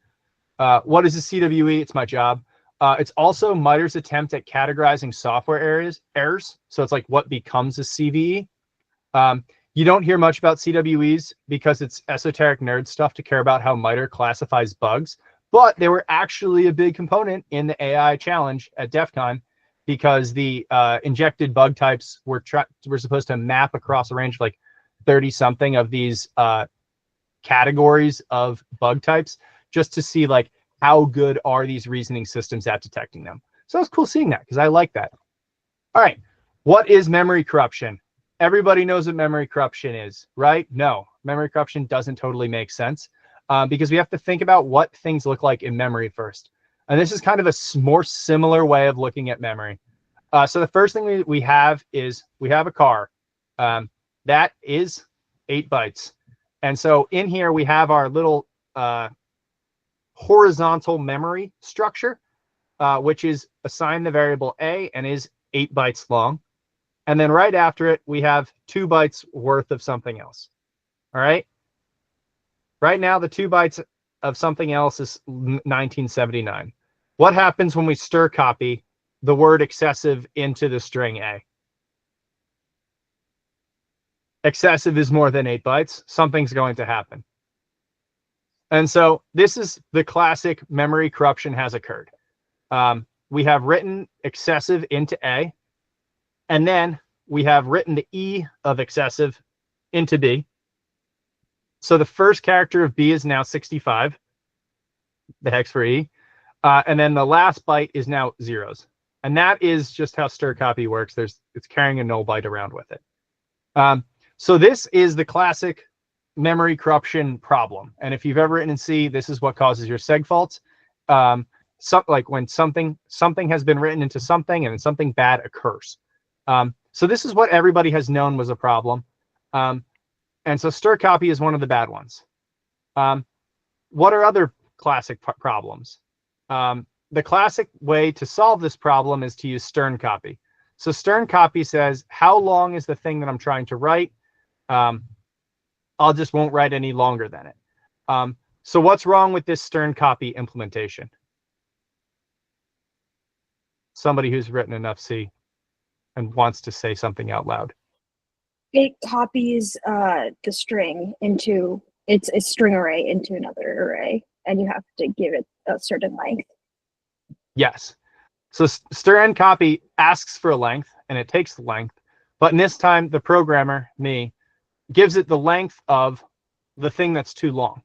What is a CWE? It's my job. It's also MITRE's attempt at categorizing software errors. So it's like what becomes a CVE. You don't hear much about CWEs because it's esoteric nerd stuff to care about how MITRE classifies bugs, but they were actually a big component in the AI challenge at DEF CON because the injected bug types were supposed to map across a range of like 30 something of these categories of bug types, just to see like how good are these reasoning systems at detecting them. So it's cool seeing that because I like that. All right, what is memory corruption? Everybody knows what memory corruption is, right? No, memory corruption doesn't totally make sense because we have to think about what things look like in memory first. And this is kind of a more similar way of looking at memory. So the first thing we have is we have a car. That is 8 bytes. And so in here we have our little horizontal memory structure, which is assigned the variable A and is 8 bytes long. And then right after it, we have 2 bytes worth of something else. All right. Right now, the 2 bytes of something else is 1979. What happens when we stir copy the word excessive into the string A? Excessive is more than 8 bytes. Something's going to happen. And so this is the classic memory corruption has occurred. We have written excessive into A, and then we have written the E of excessive into B. So the first character of B is now 65, the hex for E. And then the last byte is now zeros. And that is just how stir copy works. It's carrying a null byte around with it. So this is the classic memory corruption problem. And if you've ever written in C, this is what causes your seg faults. Like when something has been written into something and then something bad occurs. So this is what everybody has known was a problem. And so stir copy is one of the bad ones. What are other classic problems? The classic way to solve this problem is to use stern copy. So stern copy says, how long is the thing that I'm trying to write? I'll just won't write any longer than it. So what's wrong with this stern copy implementation? Somebody who's written enough C and wants to say something out loud. It copies the string into it's a string array into another array, and you have to give it a certain length. Yes. So stern copy asks for a length, and it takes the length. But in this time, the programmer, me, gives it the length of the thing that's too long.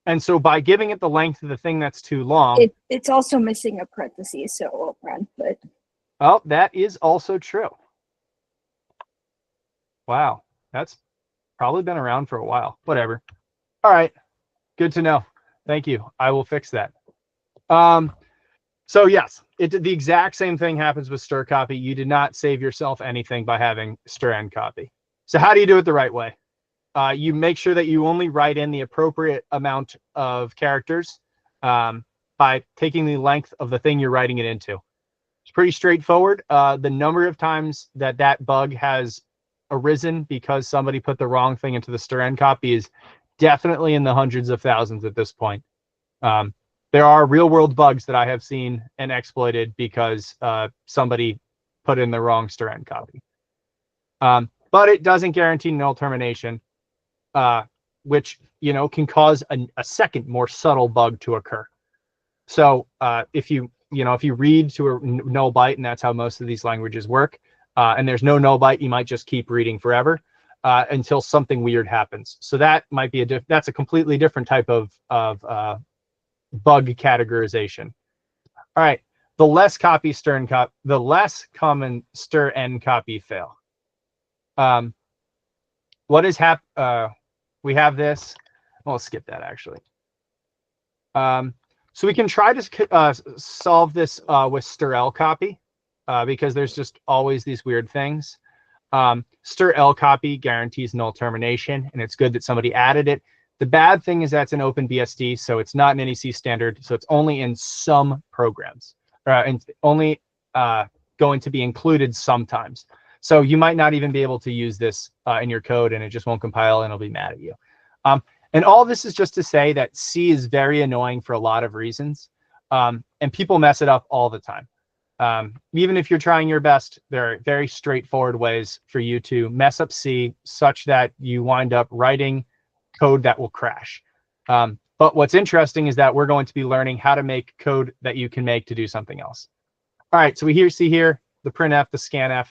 And so by giving it the length of the thing that's too long... It's also missing a parenthesis, so it won't run. But... Oh, that is also true. Wow. That's probably been around for a while. Whatever. All right. Good to know. Thank you. I will fix that. So yes, the exact same thing happens with stir copy. You did not save yourself anything by having stir end copy. So how do you do it the right way? You make sure that you only write in the appropriate amount of characters by taking the length of the thing you're writing it into. It's pretty straightforward. The number of times that bug has arisen because somebody put the wrong thing into the str copy is definitely in the hundreds of thousands at this point. There are real world bugs that I have seen and exploited because somebody put in the wrong str copy. But it doesn't guarantee null termination, which, you know, can cause a second more subtle bug to occur. So if you read to a null byte, and that's how most of these languages work, and there's no null byte, you might just keep reading forever until something weird happens. So that might be that's a completely different type of bug categorization. All right, the less common str copy fail. What is we have this. Well, let's skip that actually. So we can try to solve this with strl copy because there's just always these weird things. Strl copy guarantees null termination, and it's good that somebody added it. The bad thing is that's an OpenBSD, so it's not an NEC standard, so it's only in some programs, and only going to be included sometimes. So you might not even be able to use this in your code, and it just won't compile, and it'll be mad at you. And all this is just to say that C is very annoying for a lot of reasons, and people mess it up all the time. Even if you're trying your best, there are very straightforward ways for you to mess up C such that you wind up writing code that will crash. But what's interesting is that we're going to be learning how to make code that you can make to do something else. All right, so we see here the printf, the scanf.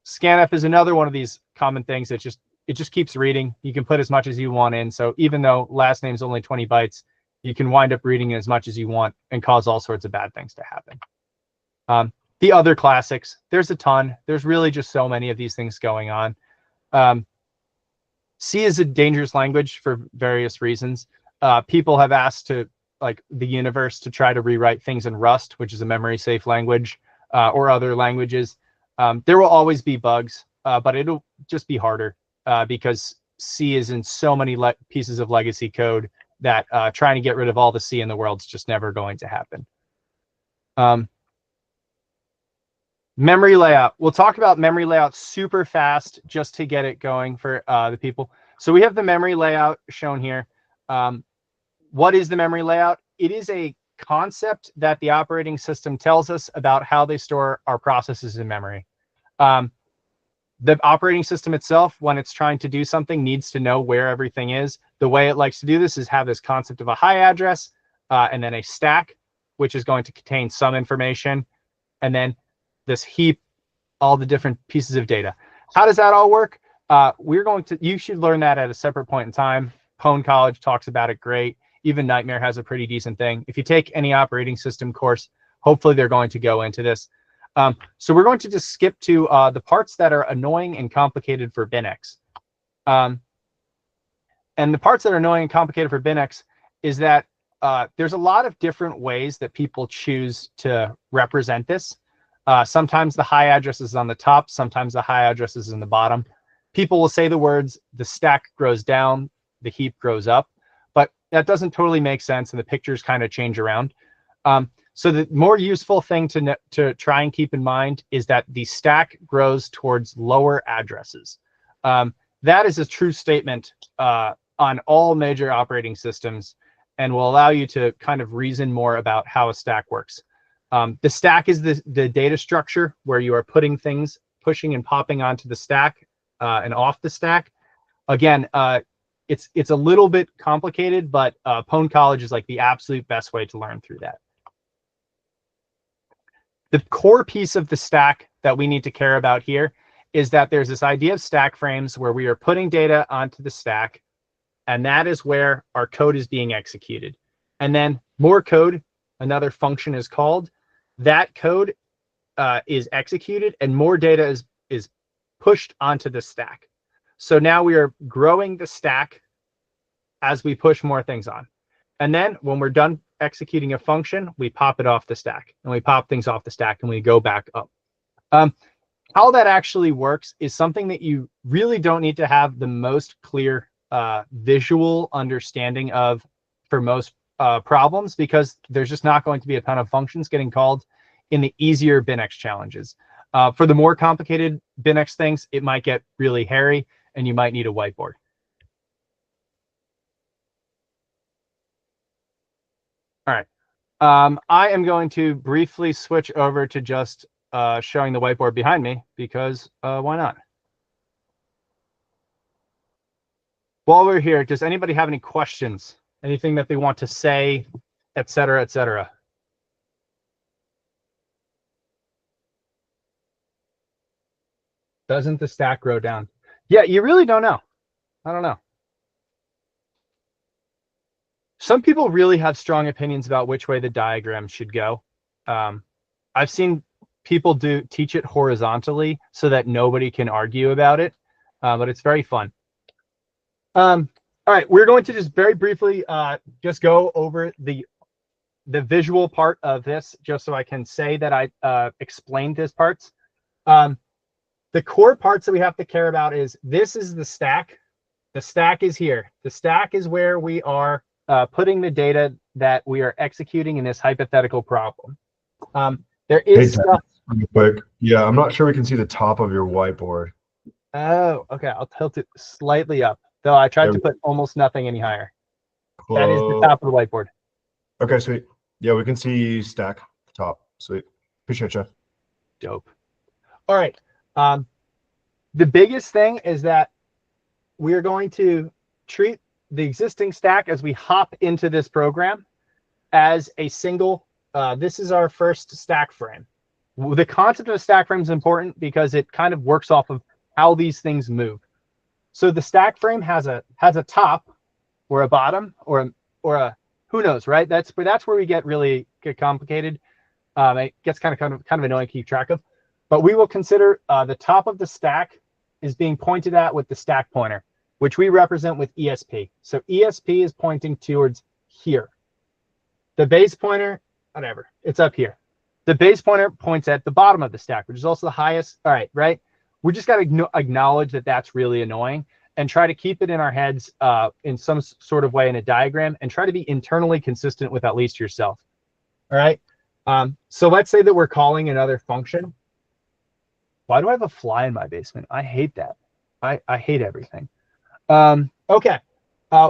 Scanf is another one of these common things that it just keeps reading. You can put as much as you want in. So even though last name's only 20 bytes, you can wind up reading as much as you want and cause all sorts of bad things to happen. The other classics, there's a ton. There's really just so many of these things going on. C is a dangerous language for various reasons. People have asked the universe to try to rewrite things in Rust, which is a memory safe language, or other languages. There will always be bugs, but it'll just be harder because C is in so many pieces of legacy code that trying to get rid of all the C in the world is just never going to happen. Memory layout. We'll talk about memory layout super fast just to get it going for the people. So we have the memory layout shown here. What is the memory layout? It is a concept that the operating system tells us about how they store our processes in memory. The operating system itself, when it's trying to do something, needs to know where everything is. The way it likes to do this is have this concept of a high address and then a stack, which is going to contain some information, and then this heap, all the different pieces of data. How does that all work? You should learn that at a separate point in time. Pwn College talks about it great. Even Nightmare has a pretty decent thing. If you take any operating system course, hopefully they're going to go into this. So we're going to just skip to the parts that are annoying and complicated for BinX. And the parts that are annoying and complicated for BinX is that there's a lot of different ways that people choose to represent this. Sometimes the high address is on the top, sometimes the high address is in the bottom. People will say the words, the stack grows down, the heap grows up, but that doesn't totally make sense, and the pictures kind of change around. So the more useful thing to try and keep in mind is that the stack grows towards lower addresses. That is a true statement on all major operating systems and will allow you to kind of reason more about how a stack works. The stack is the data structure where you are putting things, pushing and popping onto the stack and off the stack. Again, it's a little bit complicated, but Pwn College is like the absolute best way to learn through that. The core piece of the stack that we need to care about here is that there's this idea of stack frames where we are putting data onto the stack, and that is where our code is being executed. And then more code, another function is called. That code is executed, and more data is pushed onto the stack. So now we are growing the stack as we push more things on. And then when we're done executing a function, we pop it off the stack, and we pop things off the stack, and we go back up. How that actually works is something that you really don't need to have the most clear visual understanding of for most problems, because there's just not going to be a ton of functions getting called in the easier BinX challenges. For the more complicated BinX things, it might get really hairy and you might need a whiteboard. All right. I am going to briefly switch over to just showing the whiteboard behind me because why not? While we're here, does anybody have any questions? Anything that they want to say, et cetera, et cetera? Doesn't the stack grow down? Yeah, you really don't know. I don't know. Some people really have strong opinions about which way the diagram should go. I've seen people teach it horizontally so that nobody can argue about it, but it's very fun. All right, we're going to just very briefly just go over the visual part of this, just so I can say that I explained these parts. The core parts that we have to care about is this is the stack. The stack is here. The stack is where we are putting the data that we are executing in this hypothetical problem. There is stuff. Real quick. Yeah, I'm not sure we can see the top of your whiteboard. Oh, okay. I'll tilt it slightly up. Though I tried to put almost nothing any higher. Close. That is the top of the whiteboard. Okay, sweet. Yeah, we can see stack top. Sweet. Appreciate you. Dope. All right. The biggest thing is that we're going to treat the existing stack as we hop into this program as a single. This is our first stack frame. The concept of a stack frame is important because it kind of works off of how these things move. So the stack frame has a top or a bottom or a who knows, right? That's where we get complicated. It gets kind of annoying to keep track of. But we will consider the top of the stack is being pointed at with the stack pointer, which we represent with ESP. So ESP is pointing towards here. The base pointer, whatever, it's up here. The base pointer points at the bottom of the stack, which is also the highest. All right, right? We just got to acknowledge that that's really annoying and try to keep it in our heads in some sort of way in a diagram and try to be internally consistent with at least yourself. All right. So let's say that we're calling another function. Why do I have a fly in my basement? I hate that. I hate everything. Okay.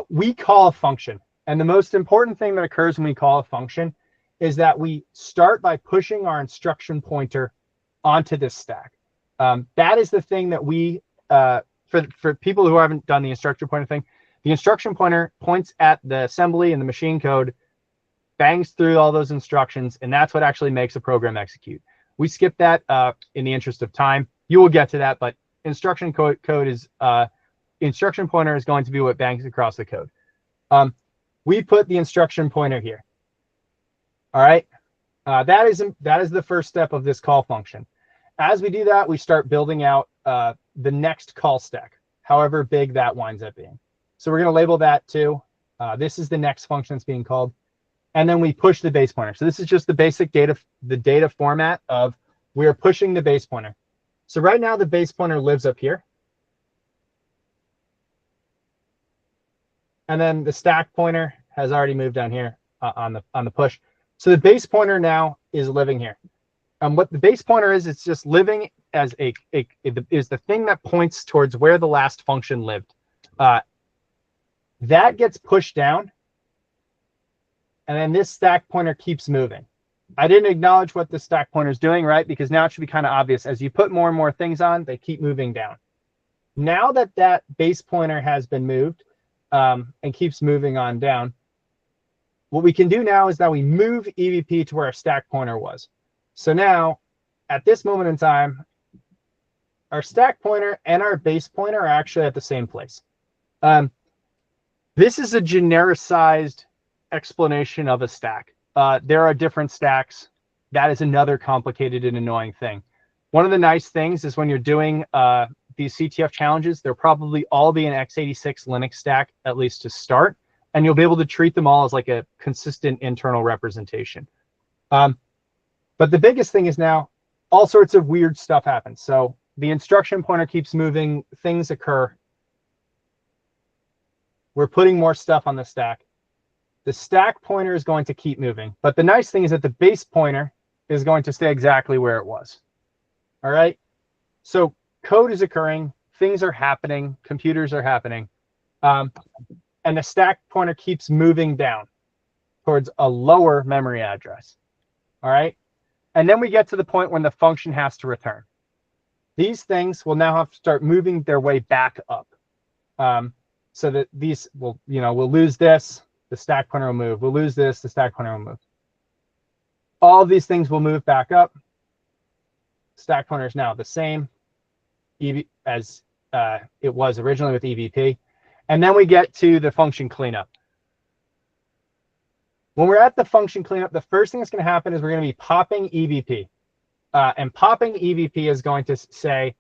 We call a function. And the most important thing that occurs when we call a function is that we start by pushing our instruction pointer onto this stack. That is the thing that we, for people who haven't done the instruction pointer thing, the instruction pointer points at the assembly and the machine code, bangs through all those instructions, and that's what actually makes a program execute. We skip that in the interest of time. You will get to that, but instruction code is, instruction pointer is going to be what bangs across the code. We put the instruction pointer here. All right, that is the first step of this call function. As we do that, we start building out the next call stack, however big that winds up being. So we're going to label that too. This is the next function that's being called. And then we push the base pointer. So this is just the basic data, the data format of we're pushing the base pointer. So right now the base pointer lives up here. And then the stack pointer has already moved down here on the push. So the base pointer now is living here. What the base pointer is, it's just living as is the thing that points towards where the last function lived. That gets pushed down, and then this stack pointer keeps moving. I didn't acknowledge what the stack pointer is doing, right? Because now it should be kind of obvious. As you put more and more things on, they keep moving down. Now that that base pointer has been moved and keeps moving on down, what we can do now is that we move EVP to where our stack pointer was. So now, at this moment in time, our stack pointer and our base pointer are actually at the same place. This is a genericized explanation of a stack. There are different stacks. That is another complicated and annoying thing. One of the nice things is when you're doing these CTF challenges, they'll probably all be an x86 Linux stack, at least to start, and you'll be able to treat them all as like a consistent internal representation. But the biggest thing is now all sorts of weird stuff happens. So the instruction pointer keeps moving, things occur. We're putting more stuff on the stack. The stack pointer is going to keep moving. But the nice thing is that the base pointer is going to stay exactly where it was. All right. So code is occurring, things are happening, computers are happening, and the stack pointer keeps moving down towards a lower memory address. All right. And then we get to the point when the function has to return. These things will now have to start moving their way back up. So that these will, we'll lose this, the stack pointer will move. We'll lose this, the stack pointer will move. All of these things will move back up. Stack pointer is now the same as it was originally with EVP. And then we get to the function cleanup. When we're at the function cleanup, the first thing that's going to happen is we're going to be popping EVP. And popping EVP is going to say,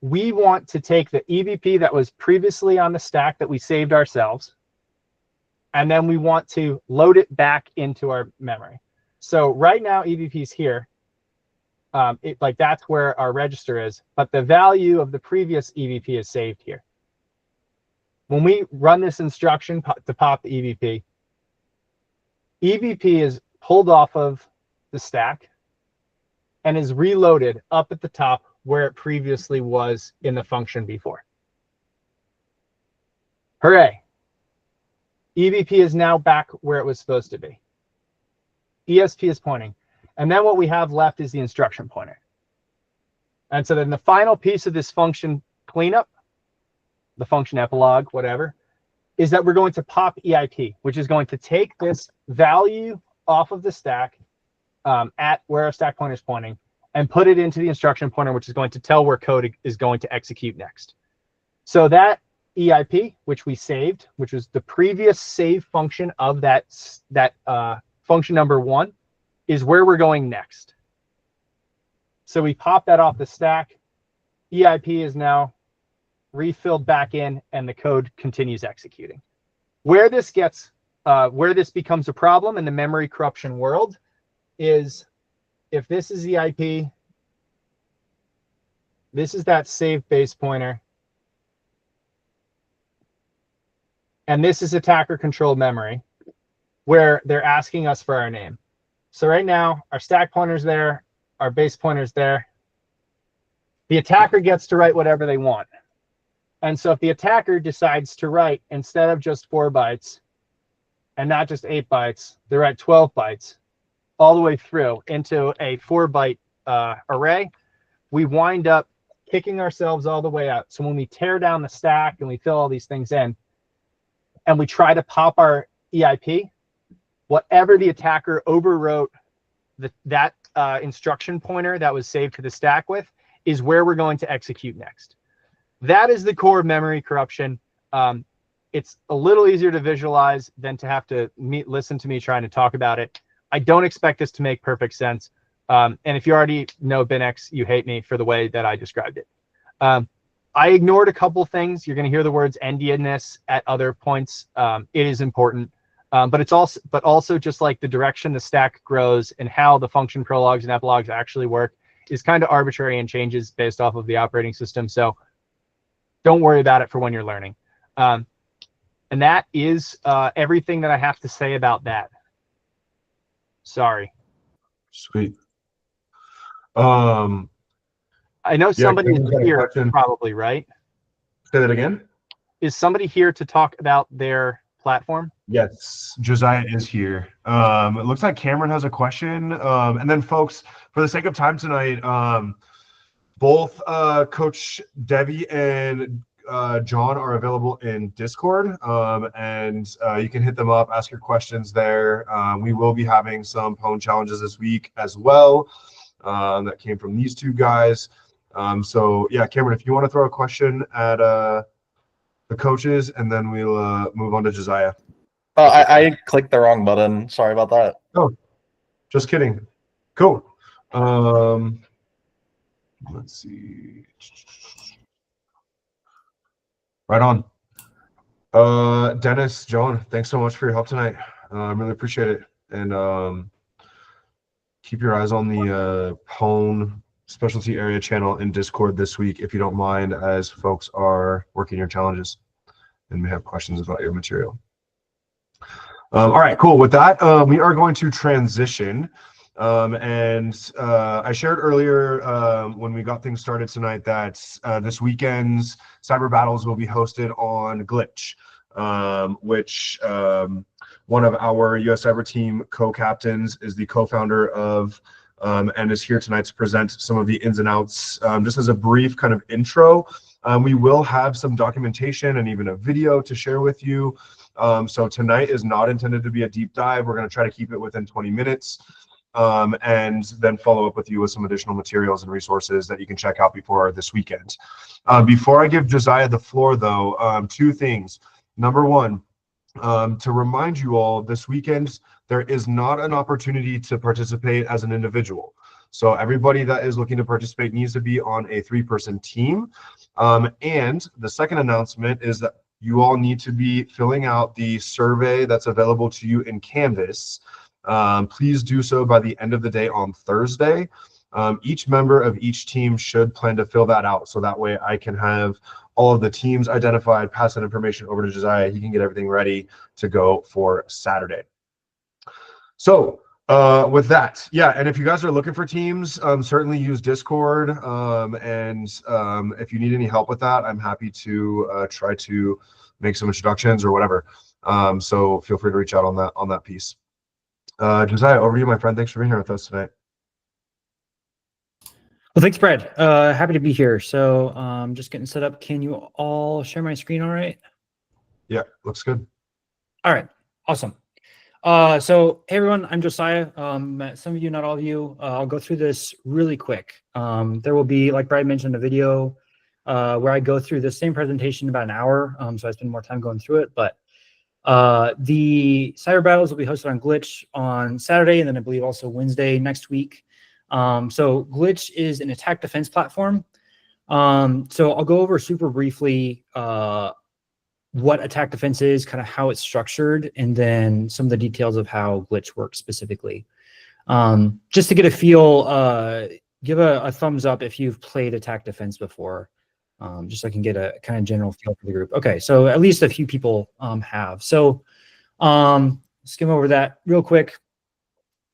we want to take the EVP that was previously on the stack that we saved ourselves, and then we want to load it back into our memory. So right now, EVP is here. That's where our register is, but the value of the previous EVP is saved here. When we run this instruction to pop the EVP, EVP is pulled off of the stack and is reloaded up at the top where it previously was in the function before. Hooray. EVP is now back where it was supposed to be. ESP is pointing. And then what we have left is the instruction pointer. And so then the final piece of this function cleanup, the function epilogue, whatever, is that we're going to pop EIP, which is going to take this value off of the stack at where our stack pointer is pointing and put it into the instruction pointer, which is going to tell where code is going to execute next. So that EIP, which we saved, which was the previous save function of that function number 1, is where we're going next. So we pop that off the stack. EIP is now refilled back in, and the code continues executing. Where this becomes a problem in the memory corruption world is if this is EIP, this is that save base pointer, and this is attacker controlled memory where they're asking us for our name. So right now, our stack pointer's there, our base pointer's there. The attacker gets to write whatever they want. And so if the attacker decides to write, instead of just 4 bytes and not just 8 bytes, they write 12 bytes all the way through into a 4-byte array, we wind up kicking ourselves all the way out. So when we tear down the stack and we fill all these things in, and we try to pop our EIP, whatever the attacker overwrote that instruction pointer that was saved to the stack with is where we're going to execute next. That is the core of memory corruption. It's a little easier to visualize than to have to listen to me trying to talk about it. I don't expect this to make perfect sense. And if you already know BinX, you hate me for the way that I described it. I ignored a couple things. You're going to hear the words endianness at other points. It is important. But it's also just like the direction the stack grows and how the function prologues and epilogues actually work is kind of arbitrary and changes based off of the operating system. So don't worry about it for when you're learning. And that is everything that I have to say about that. Sorry. Sweet. I know somebody is here probably, right? Say that again. Is somebody here to talk about their platform? Yes, Josiah is here. It looks like Cameron has a question. And then folks, for the sake of time tonight, both Coach Debbie and John are available in Discord, and you can hit them up, ask your questions there. We will be having some Pwn challenges this week as well that came from these two guys. So yeah, Cameron, if you want to throw a question at the coaches, and then we'll move on to Josiah. I clicked the wrong button. Sorry about that. Oh, just kidding. Cool. Let's see. Right on. Dennis, John, thanks so much for your help tonight. I really appreciate it. And keep your eyes on the Pwn specialty area channel in Discord this week, if you don't mind, as folks are working your challenges and may have questions about your material. All right, cool. With that, we are going to transition I shared earlier when we got things started tonight that this weekend's Cyber Battles will be hosted on Glitch, which one of our US Cyber Team co-captains is the co-founder of and is here tonight to present some of the ins and outs. Just as a brief kind of intro, we will have some documentation and even a video to share with you. So tonight is not intended to be a deep dive. We're going to try to keep it within 20 minutes. And then follow up with you with some additional materials and resources that you can check out before this weekend. Before I give Josiah the floor, though, two things. Number one, to remind you all, this weekend, there is not an opportunity to participate as an individual. So everybody that is looking to participate needs to be on a 3-person team. And the second announcement is that you all need to be filling out the survey that's available to you in Canvas. Please do so by the end of the day on Thursday. Each member of each team should plan to fill that out, so that way I can have all of the teams identified, pass that information over to Josiah. He can get everything ready to go for Saturday. So with that, yeah, and if you guys are looking for teams, certainly use Discord. And if you need any help with that, I'm happy to try to make some introductions or whatever. So feel free to reach out on that piece. Josiah, over to you, my friend. Thanks for being here with us tonight. Well, thanks, Brad. Happy to be here. So just getting set up. Can you all share my screen all right? Yeah, looks good. All right, awesome. So hey, everyone, I'm Josiah. Some of you, not all of you, I'll go through this really quick. There will be, like Brad mentioned, a video where I go through the same presentation in about an hour, so I spend more time going through it, but the Cyber Battles will be hosted on Glitch on Saturday, and then I believe also Wednesday next week. So Glitch is an attack defense platform. So I'll go over super briefly what attack defense is, kind of how it's structured, and then some of the details of how Glitch works specifically. Just to get a feel, give a thumbs up if you've played attack defense before. Just so I can get a kind of general feel for the group. Okay, so at least a few people have. So skim over that real quick.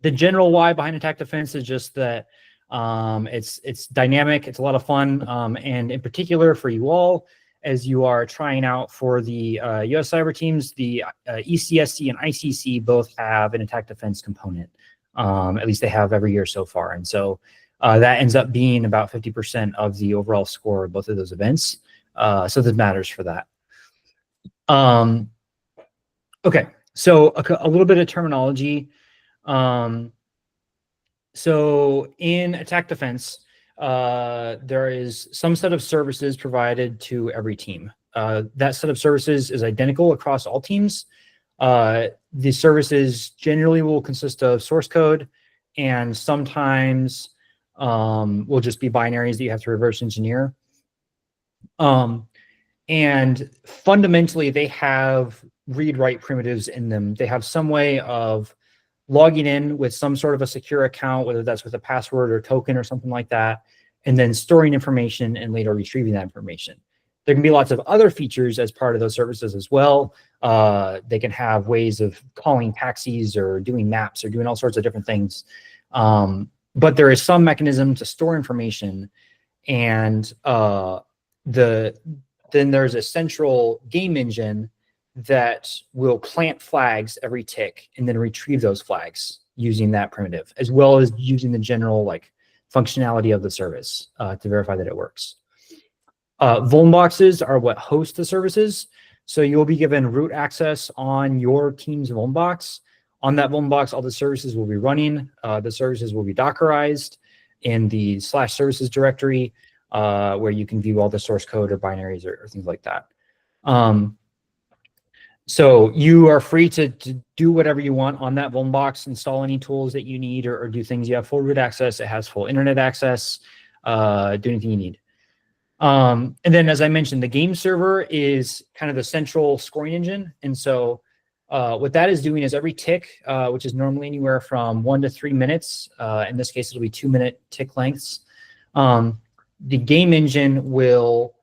The general why behind attack defense is just that it's dynamic, it's a lot of fun, and in particular for you all, as you are trying out for the US Cyber Teams, the ECSC and ICC both have an attack defense component. At least they have every year so far. And so that ends up being about 50% of the overall score of both of those events. So that matters for that. Okay, so a little bit of terminology. So in attack defense, there is some set of services provided to every team. That set of services is identical across all teams. The services generally will consist of source code, and sometimes will just be binaries that you have to reverse engineer. And fundamentally, they have read-write primitives in them. They have some way of logging in with some sort of a secure account, whether that's with a password or token or something like that, and then storing information and later retrieving that information. There can be lots of other features as part of those services as well. They can have ways of calling taxis or doing maps or doing all sorts of different things. But there is some mechanism to store information, and then there's a central game engine that will plant flags every tick and then retrieve those flags using that primitive, as well as using the general functionality of the service to verify that it works. Vuln boxes are what host the services. So you'll be given root access on your team's vuln box. On that vuln box, all the services will be running. The services will be Dockerized in the /services directory, where you can view all the source code or binaries or things like that. So you are free to do whatever you want on that vuln box, install any tools that you need, or do things. You have full root access. It has full internet access. Do anything you need. And then, as I mentioned, the game server is kind of the central scoring engine. And so what that is doing is every tick, which is normally anywhere from 1 to 3 minutes, in this case, it'll be 2-minute tick lengths. The game engine will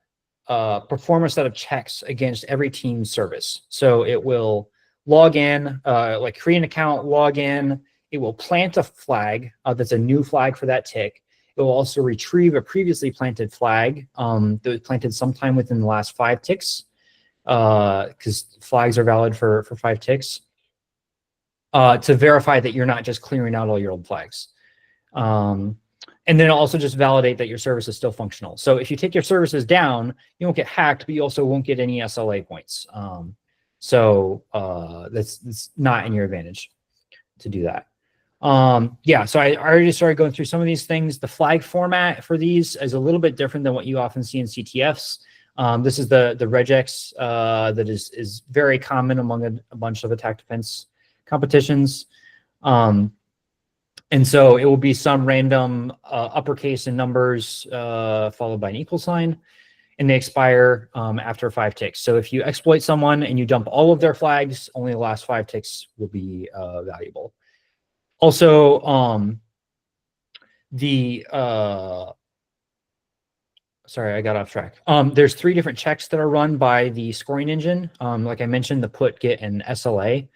perform a set of checks against every team's service. So it will log in, create an account, log in, it will plant a flag that's a new flag for that tick. It will also retrieve a previously planted flag that was planted sometime within the last 5 ticks, because flags are valid for 5 ticks, to verify that you're not just clearing out all your old flags. And then also just validate that your service is still functional. So if you take your services down, you won't get hacked, but you also won't get any SLA points. That's not in your advantage to do that. Yeah, so I already started going through some of these things. The flag format for these is a little bit different than what you often see in CTFs. This is the regex that is very common among a bunch of attack defense competitions. And so it will be some random uppercase in numbers followed by an equal sign, and they expire after 5 ticks. So if you exploit someone and you dump all of their flags, only the last 5 ticks will be valuable. Also, sorry, I got off track. There's 3 different checks that are run by the scoring engine. Like I mentioned, the put, get, and SLA.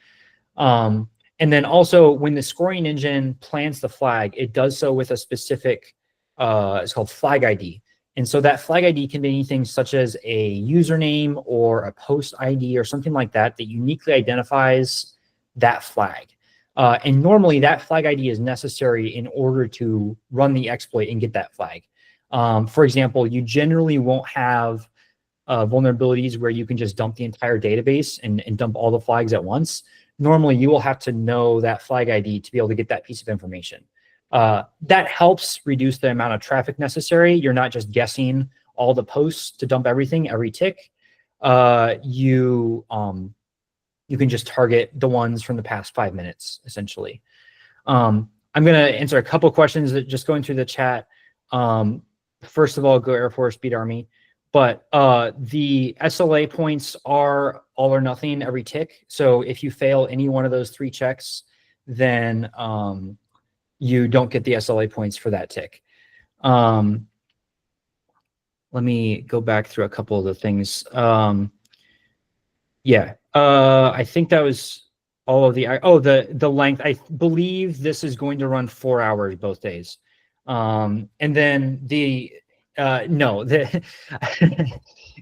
And then also when the scoring engine plants the flag, it does so with a specific, it's called flag ID. And so that flag ID can be anything such as a username or a post ID or something like that that uniquely identifies that flag. And normally that flag ID is necessary in order to run the exploit and get that flag. For example, you generally won't have vulnerabilities where you can just dump the entire database and dump all the flags at once. Normally, you will have to know that flag ID to be able to get that piece of information. That helps reduce the amount of traffic necessary. You're not just guessing all the posts to dump everything every tick. You can just target the ones from the past 5 minutes, essentially. I'm going to answer a couple questions that just going through the chat. First of all, go Air Force, beat Army. But the SLA points are all or nothing every tick. So if you fail any one of those 3 checks, then you don't get the SLA points for that tick. Let me go back through a couple of the things. Yeah, I think that was all of the length. I believe this is going to run 4 hours both days. And then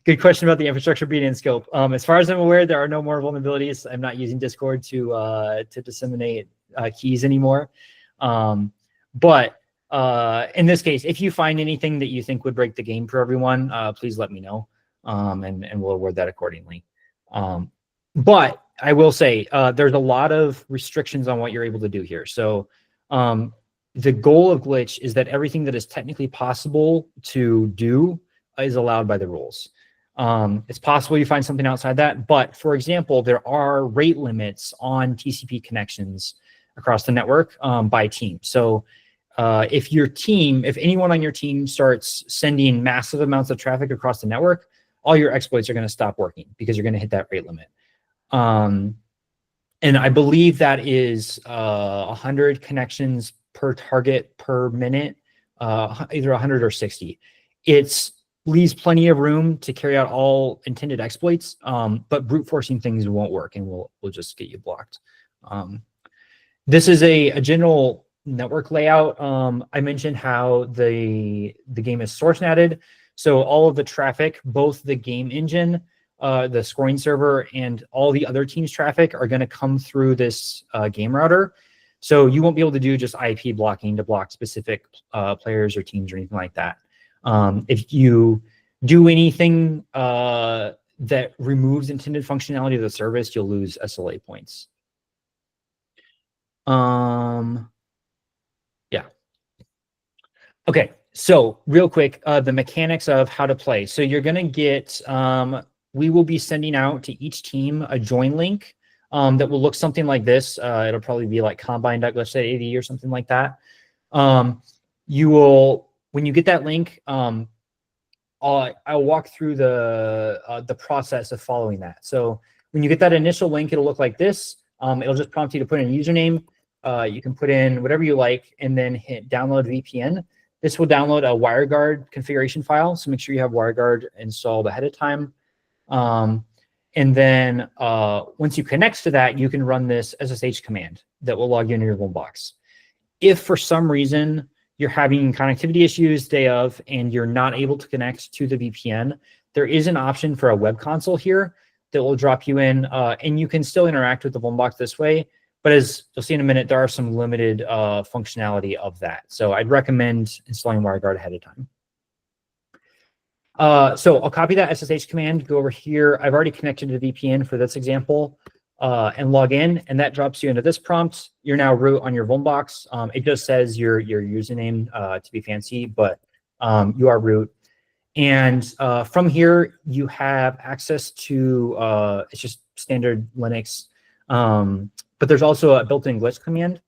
good question about the infrastructure being in scope. As far as I'm aware, there are no more vulnerabilities. I'm not using Discord to disseminate keys anymore. But in this case, if you find anything that you think would break the game for everyone, please let me know, and we'll award that accordingly. But I will say there's a lot of restrictions on what you're able to do here. So the goal of Glitch is that everything that is technically possible to do is allowed by the rules. It's possible you find something outside that, but for example, there are rate limits on TCP connections across the network by team. So if anyone on your team starts sending massive amounts of traffic across the network, all your exploits are going to stop working because you're going to hit that rate limit. And I believe that is 100 connections per target per minute, either 100 or 60. It leaves plenty of room to carry out all intended exploits, but brute forcing things won't work, and we'll just get you blocked. This is a general network layout. I mentioned how the game is source netted, so all of the traffic, both the game engine, the scoring server, and all the other teams' traffic are going to come through this game router. So you won't be able to do just IP blocking to block specific players or teams or anything like that. If you do anything that removes intended functionality of the service, you'll lose SLA points. Yeah. Okay, so real quick, the mechanics of how to play. So you're going to get, we will be sending out to each team a join link that will look something like this. It'll probably be like combine.glitch.ad or something like that. You will, when you get that link, I'll walk through the process of following that. So when you get that initial link, it'll look like this. It'll just prompt you to put in a username. You can put in whatever you like and then hit download VPN. This will download a WireGuard configuration file. So make sure you have WireGuard installed ahead of time. And then once you connect to that, you can run this SSH command that will log you into your Vulnbox. If for some reason you're having connectivity issues day of and you're not able to connect to the VPN, there is an option for a web console here that will drop you in, and you can still interact with the Vulnbox this way. But as you'll see in a minute, there are some limited functionality of that. So I'd recommend installing WireGuard ahead of time. So I'll copy that SSH command, go over here. I've already connected to the VPN for this example, and log in, and that drops you into this prompt. You're now root on your Vulnbox. It just says your username to be fancy, but you are root. And from here, you have access to, it's just standard Linux, but there's also a built-in glitch command.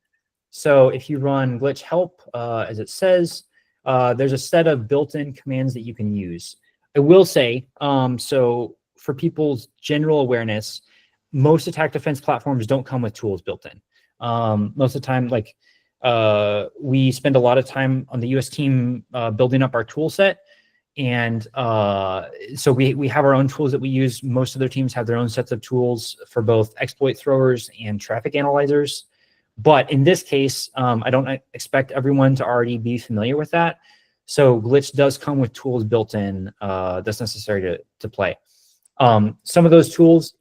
So if you run glitch help, as it says, there's a set of built-in commands that you can use. I will say, so for people's general awareness, most attack defense platforms don't come with tools built in. Most of the time, like we spend a lot of time on the US team building up our tool set. And so we have our own tools that we use. Most other teams have their own sets of tools for both exploit throwers and traffic analyzers. But in this case, I don't expect everyone to already be familiar with that. So Glitch does come with tools built in that's necessary to play. Some of those tools,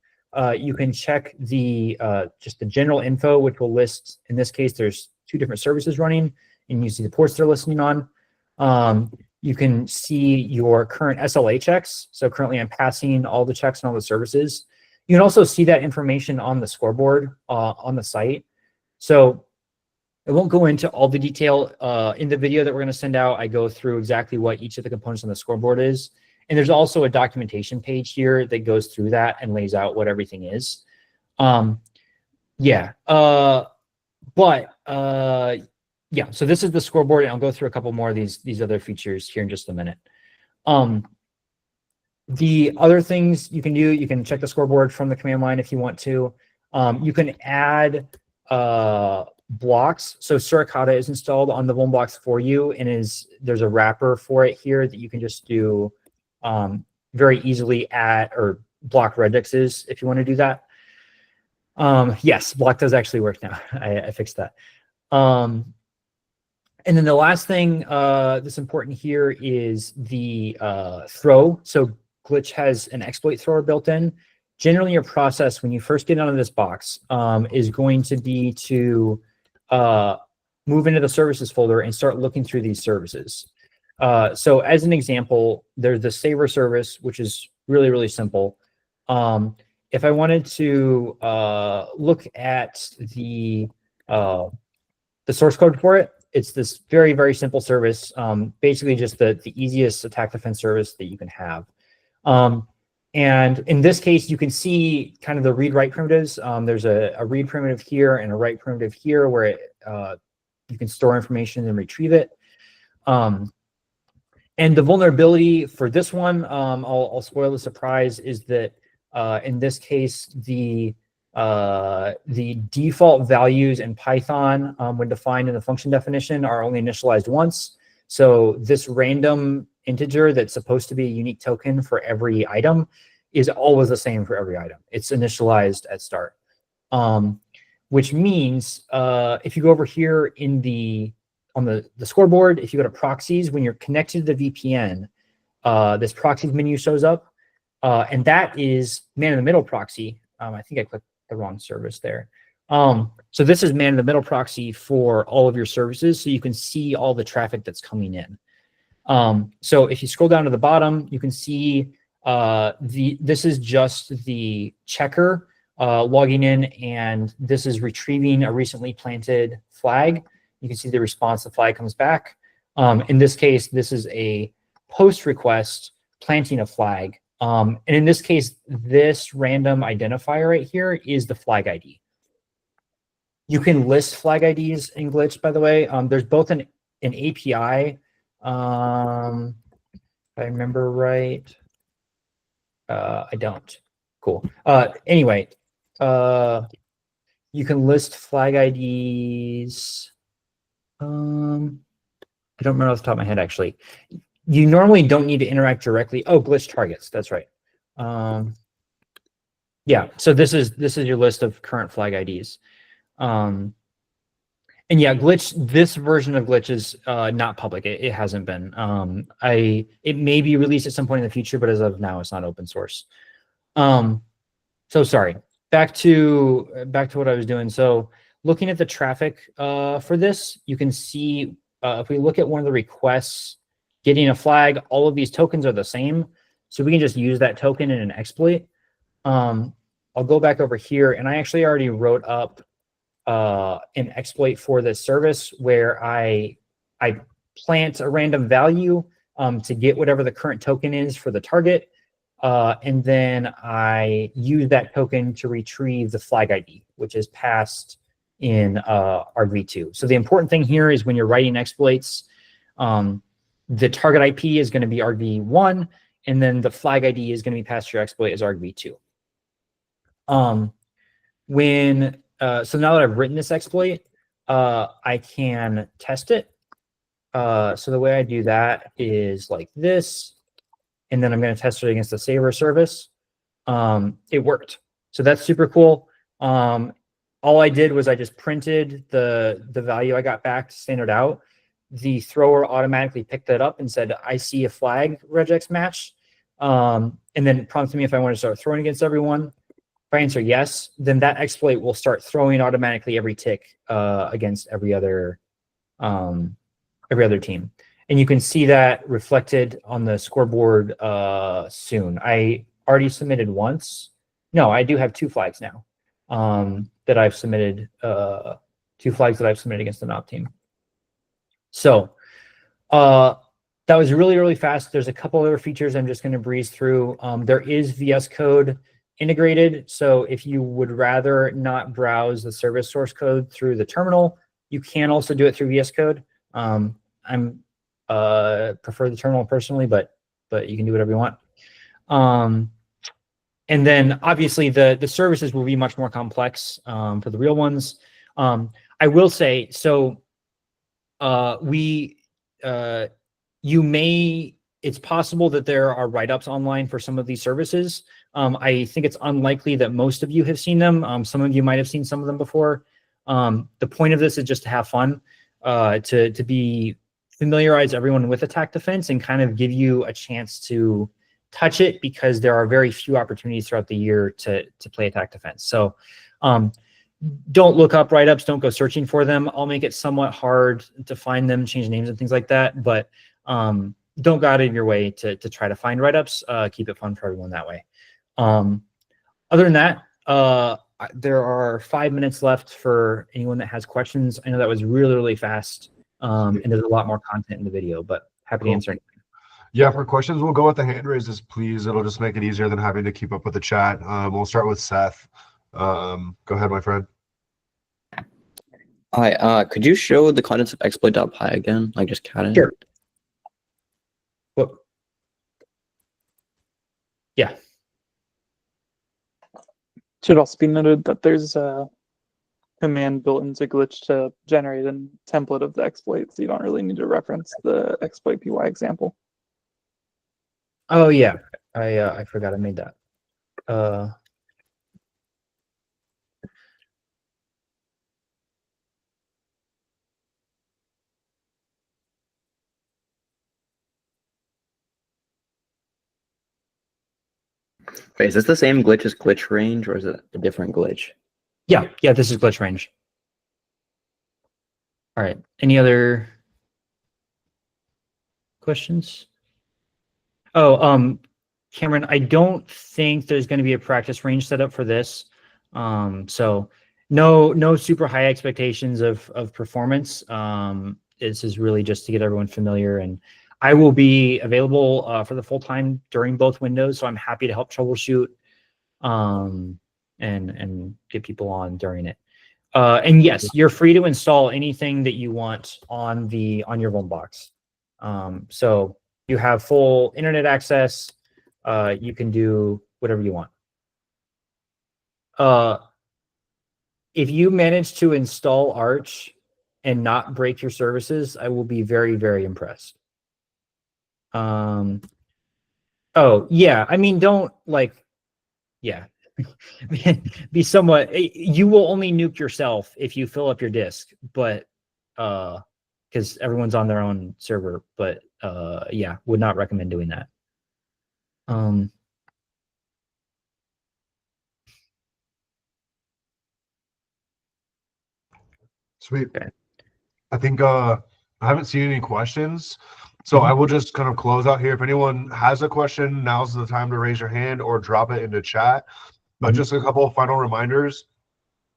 you can check the just the general info, which will list, in this case, there's 2 different services running, and you see the ports they're listening on. You can see your current SLA checks. So currently I'm passing all the checks on all the services. You can also see that information on the scoreboard on the site. So I won't go into all the detail. In the video that we're going to send out, I go through exactly what each of the components on the scoreboard is. And there's also a documentation page here that goes through that and lays out what everything is. Yeah, so this is the scoreboard, and I'll go through a couple more of these other features here in just a minute. The other things you can do, you can check the scoreboard from the command line if you want to. You can add blocks. So Suricata is installed on the Vulnbox for you, and there's a wrapper for it here that you can just do very easily add or block regexes if you want to do that. Yes, block does actually work now. I fixed that. And then the last thing that's important here is the throw. So Glitch has an exploit thrower built in. Generally, your process when you first get onto this box is going to be to move into the services folder and start looking through these services. So as an example, there's the saver service, which is really, really simple. If I wanted to look at the source code for it, it's this very, very simple service, basically just the easiest attack defense service that you can have. And in this case, you can see kind of the read-write primitives. There's a read primitive here and a write primitive here where you can store information and retrieve it. And the vulnerability for this one, I'll spoil the surprise, is that in this case, the default values in Python when defined in the function definition are only initialized once. So this random integer that's supposed to be a unique token for every item is always the same for every item. It's initialized at start, which means if you go over here on the scoreboard, if you go to proxies, when you're connected to the VPN, this proxies menu shows up, and that is man-in-the-middle proxy. I think I clicked the wrong service there. So this is man-in-the-middle proxy for all of your services, so you can see all the traffic that's coming in. So if you scroll down to the bottom, you can see this is just the checker logging in, and this is retrieving a recently planted flag. You can see the response, the flag comes back. In this case, this is a post request planting a flag. And in this case, this random identifier right here is the flag ID. You can list flag IDs in Glitch, by the way. There's both an API, if I remember right. I don't. Cool. Anyway, you can list flag IDs. I don't remember off the top of my head, actually. You normally don't need to interact directly. Oh, glitch targets. That's right. Yeah, so this is your list of current flag IDs. And yeah, this version of glitch is not public. It hasn't been. It may be released at some point in the future, but as of now, it's not open source. So sorry. Back to what I was doing. So looking at the traffic for this, you can see if we look at one of the requests, getting a flag, all of these tokens are the same. So we can just use that token in an exploit. I'll go back over here, and I actually already wrote up an exploit for this service where I plant a random value to get whatever the current token is for the target. And then I use that token to retrieve the flag ID, which is passed in argv2. So the important thing here is when you're writing exploits, the target IP is going to be argv1, and then the flag ID is going to be passed to your exploit as argv2. So now that I've written this exploit, I can test it. So the way I do that is like this, and then I'm going to test it against the Saver service. It worked. So that's super cool. All I did was I just printed the value I got back to standard out. The thrower automatically picked that up and said, I see a flag regex match. And then it prompted me if I want to start throwing against everyone. If I answer yes, then that exploit will start throwing automatically every tick against every other team. And you can see that reflected on the scoreboard soon. I already submitted once. No, I do have 2 flags now that I've submitted, 2 flags that I've submitted against the NOP team. So that was really, really fast. There's a couple other features I'm just going to breeze through. There is VS Code integrated. So if you would rather not browse the service source code through the terminal, you can also do it through VS Code. I'm prefer the terminal personally, but you can do whatever you want. And then obviously the services will be much more complex for the real ones. I will say, so it's possible that there are write-ups online for some of these services. I think it's unlikely that most of you have seen them. Some of you might have seen some of them before. The point of this is just to have fun, to familiarize everyone with attack defense and kind of give you a chance to touch it, because there are very few opportunities throughout the year to play attack defense. So don't look up write-ups, don't go searching for them. I'll make it somewhat hard to find them, change names and things like that, but don't go out of your way to try to find write-ups. Keep it fun for everyone that way. Other than that, there are 5 minutes left for anyone that has questions. I know that was really, really fast, and there's a lot more content in the video, but happy to answer anything. Yeah, for questions, we'll go with the hand raises, please. It'll just make it easier than having to keep up with the chat. We'll start with Seth. Go ahead, my friend. Hi, could you show the contents of exploit.py again? Like just cat it? Sure. Whoop. Yeah. Should also be noted that there's a command built into glitch to generate a template of the exploit, so you don't really need to reference the exploit py example. Oh yeah, I forgot I made that. Wait, is this the same glitch as glitch range, or is it a different glitch? Yeah, this is glitch range. All right, any other questions? Oh, Cameron, I don't think there's going to be a practice range set up for this. So no super high expectations of performance. This is really just to get everyone familiar, and I will be available for the full time during both windows, so I'm happy to help troubleshoot and get people on during it. And yes, you're free to install anything that you want on your Vuln box. So you have full internet access. You can do whatever you want. If you manage to install Arch and not break your services, I will be very, very impressed. Oh yeah, I mean, don't yeah. be somewhat. You will only nuke yourself if you fill up your disk, but because everyone's on their own server. But yeah, would not recommend doing that. Sweet. Okay. I think I haven't seen any questions, so I will just kind of close out here. If anyone has a question, now's the time to raise your hand or drop it into chat. But just a couple of final reminders.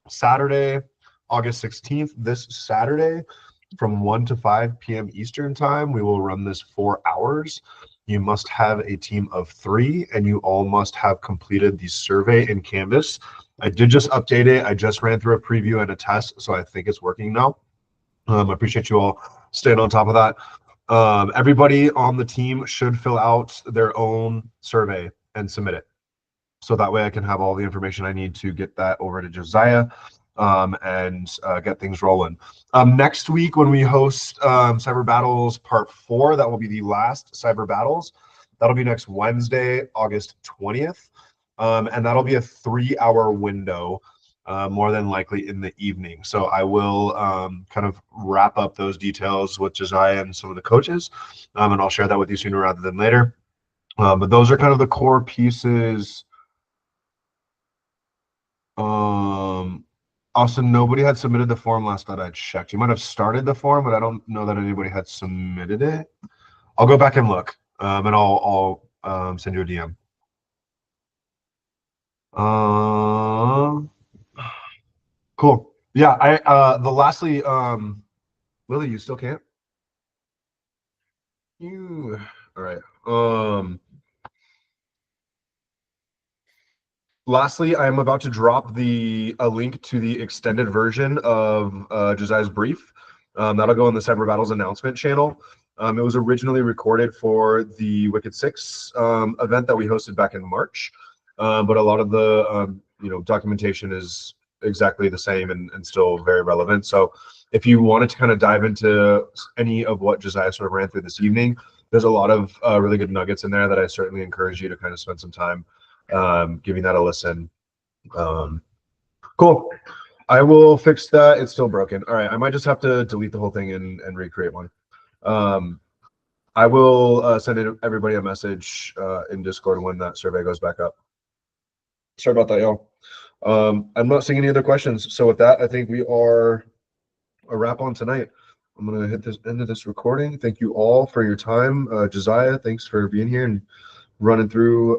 Saturday, August 16th, this Saturday, from 1 to 5 p.m. Eastern time, we will run this 4 hours. You must have a team of 3, and you all must have completed the survey in Canvas. I did just update it. I just ran through a preview and a test, so I think it's working now. I appreciate you all staying on top of that. Everybody on the team should fill out their own survey and submit it. So that way I can have all the information I need to get that over to Josiah and get things rolling. Next week when we host Cyber Battles Part 4, that will be the last Cyber Battles. That'll be next Wednesday, August 20th. And that'll be a 3-hour window, more than likely in the evening. So I will kind of wrap up those details with Josiah and some of the coaches, and I'll share that with you sooner rather than later. But those are kind of the core pieces. Also, nobody had submitted the form last night I checked. You might have started the form, but I don't know that anybody had submitted it. I'll go back and look, and I'll send you a DM. Cool. Yeah, lastly, Lily, you still can't? All right. Lastly, I'm about to drop a link to the extended version of Josiah's brief. That'll go in the Cyber Battles announcement channel. It was originally recorded for the Wicked Six event that we hosted back in March, but a lot of the documentation is exactly the same and still very relevant. So if you wanted to kind of dive into any of what Josiah sort of ran through this evening, there's a lot of really good nuggets in there that I certainly encourage you to kind of spend some time giving that a listen. Cool. I will fix that. It's still broken. All right. I might just have to delete the whole thing and recreate one. I will send everybody a message in Discord when that survey goes back up. Sorry about that, y'all. I'm not seeing any other questions. So with that, I think we are a wrap on tonight. I'm going to hit this end of this recording. Thank you all for your time. Josiah, thanks for being here and running through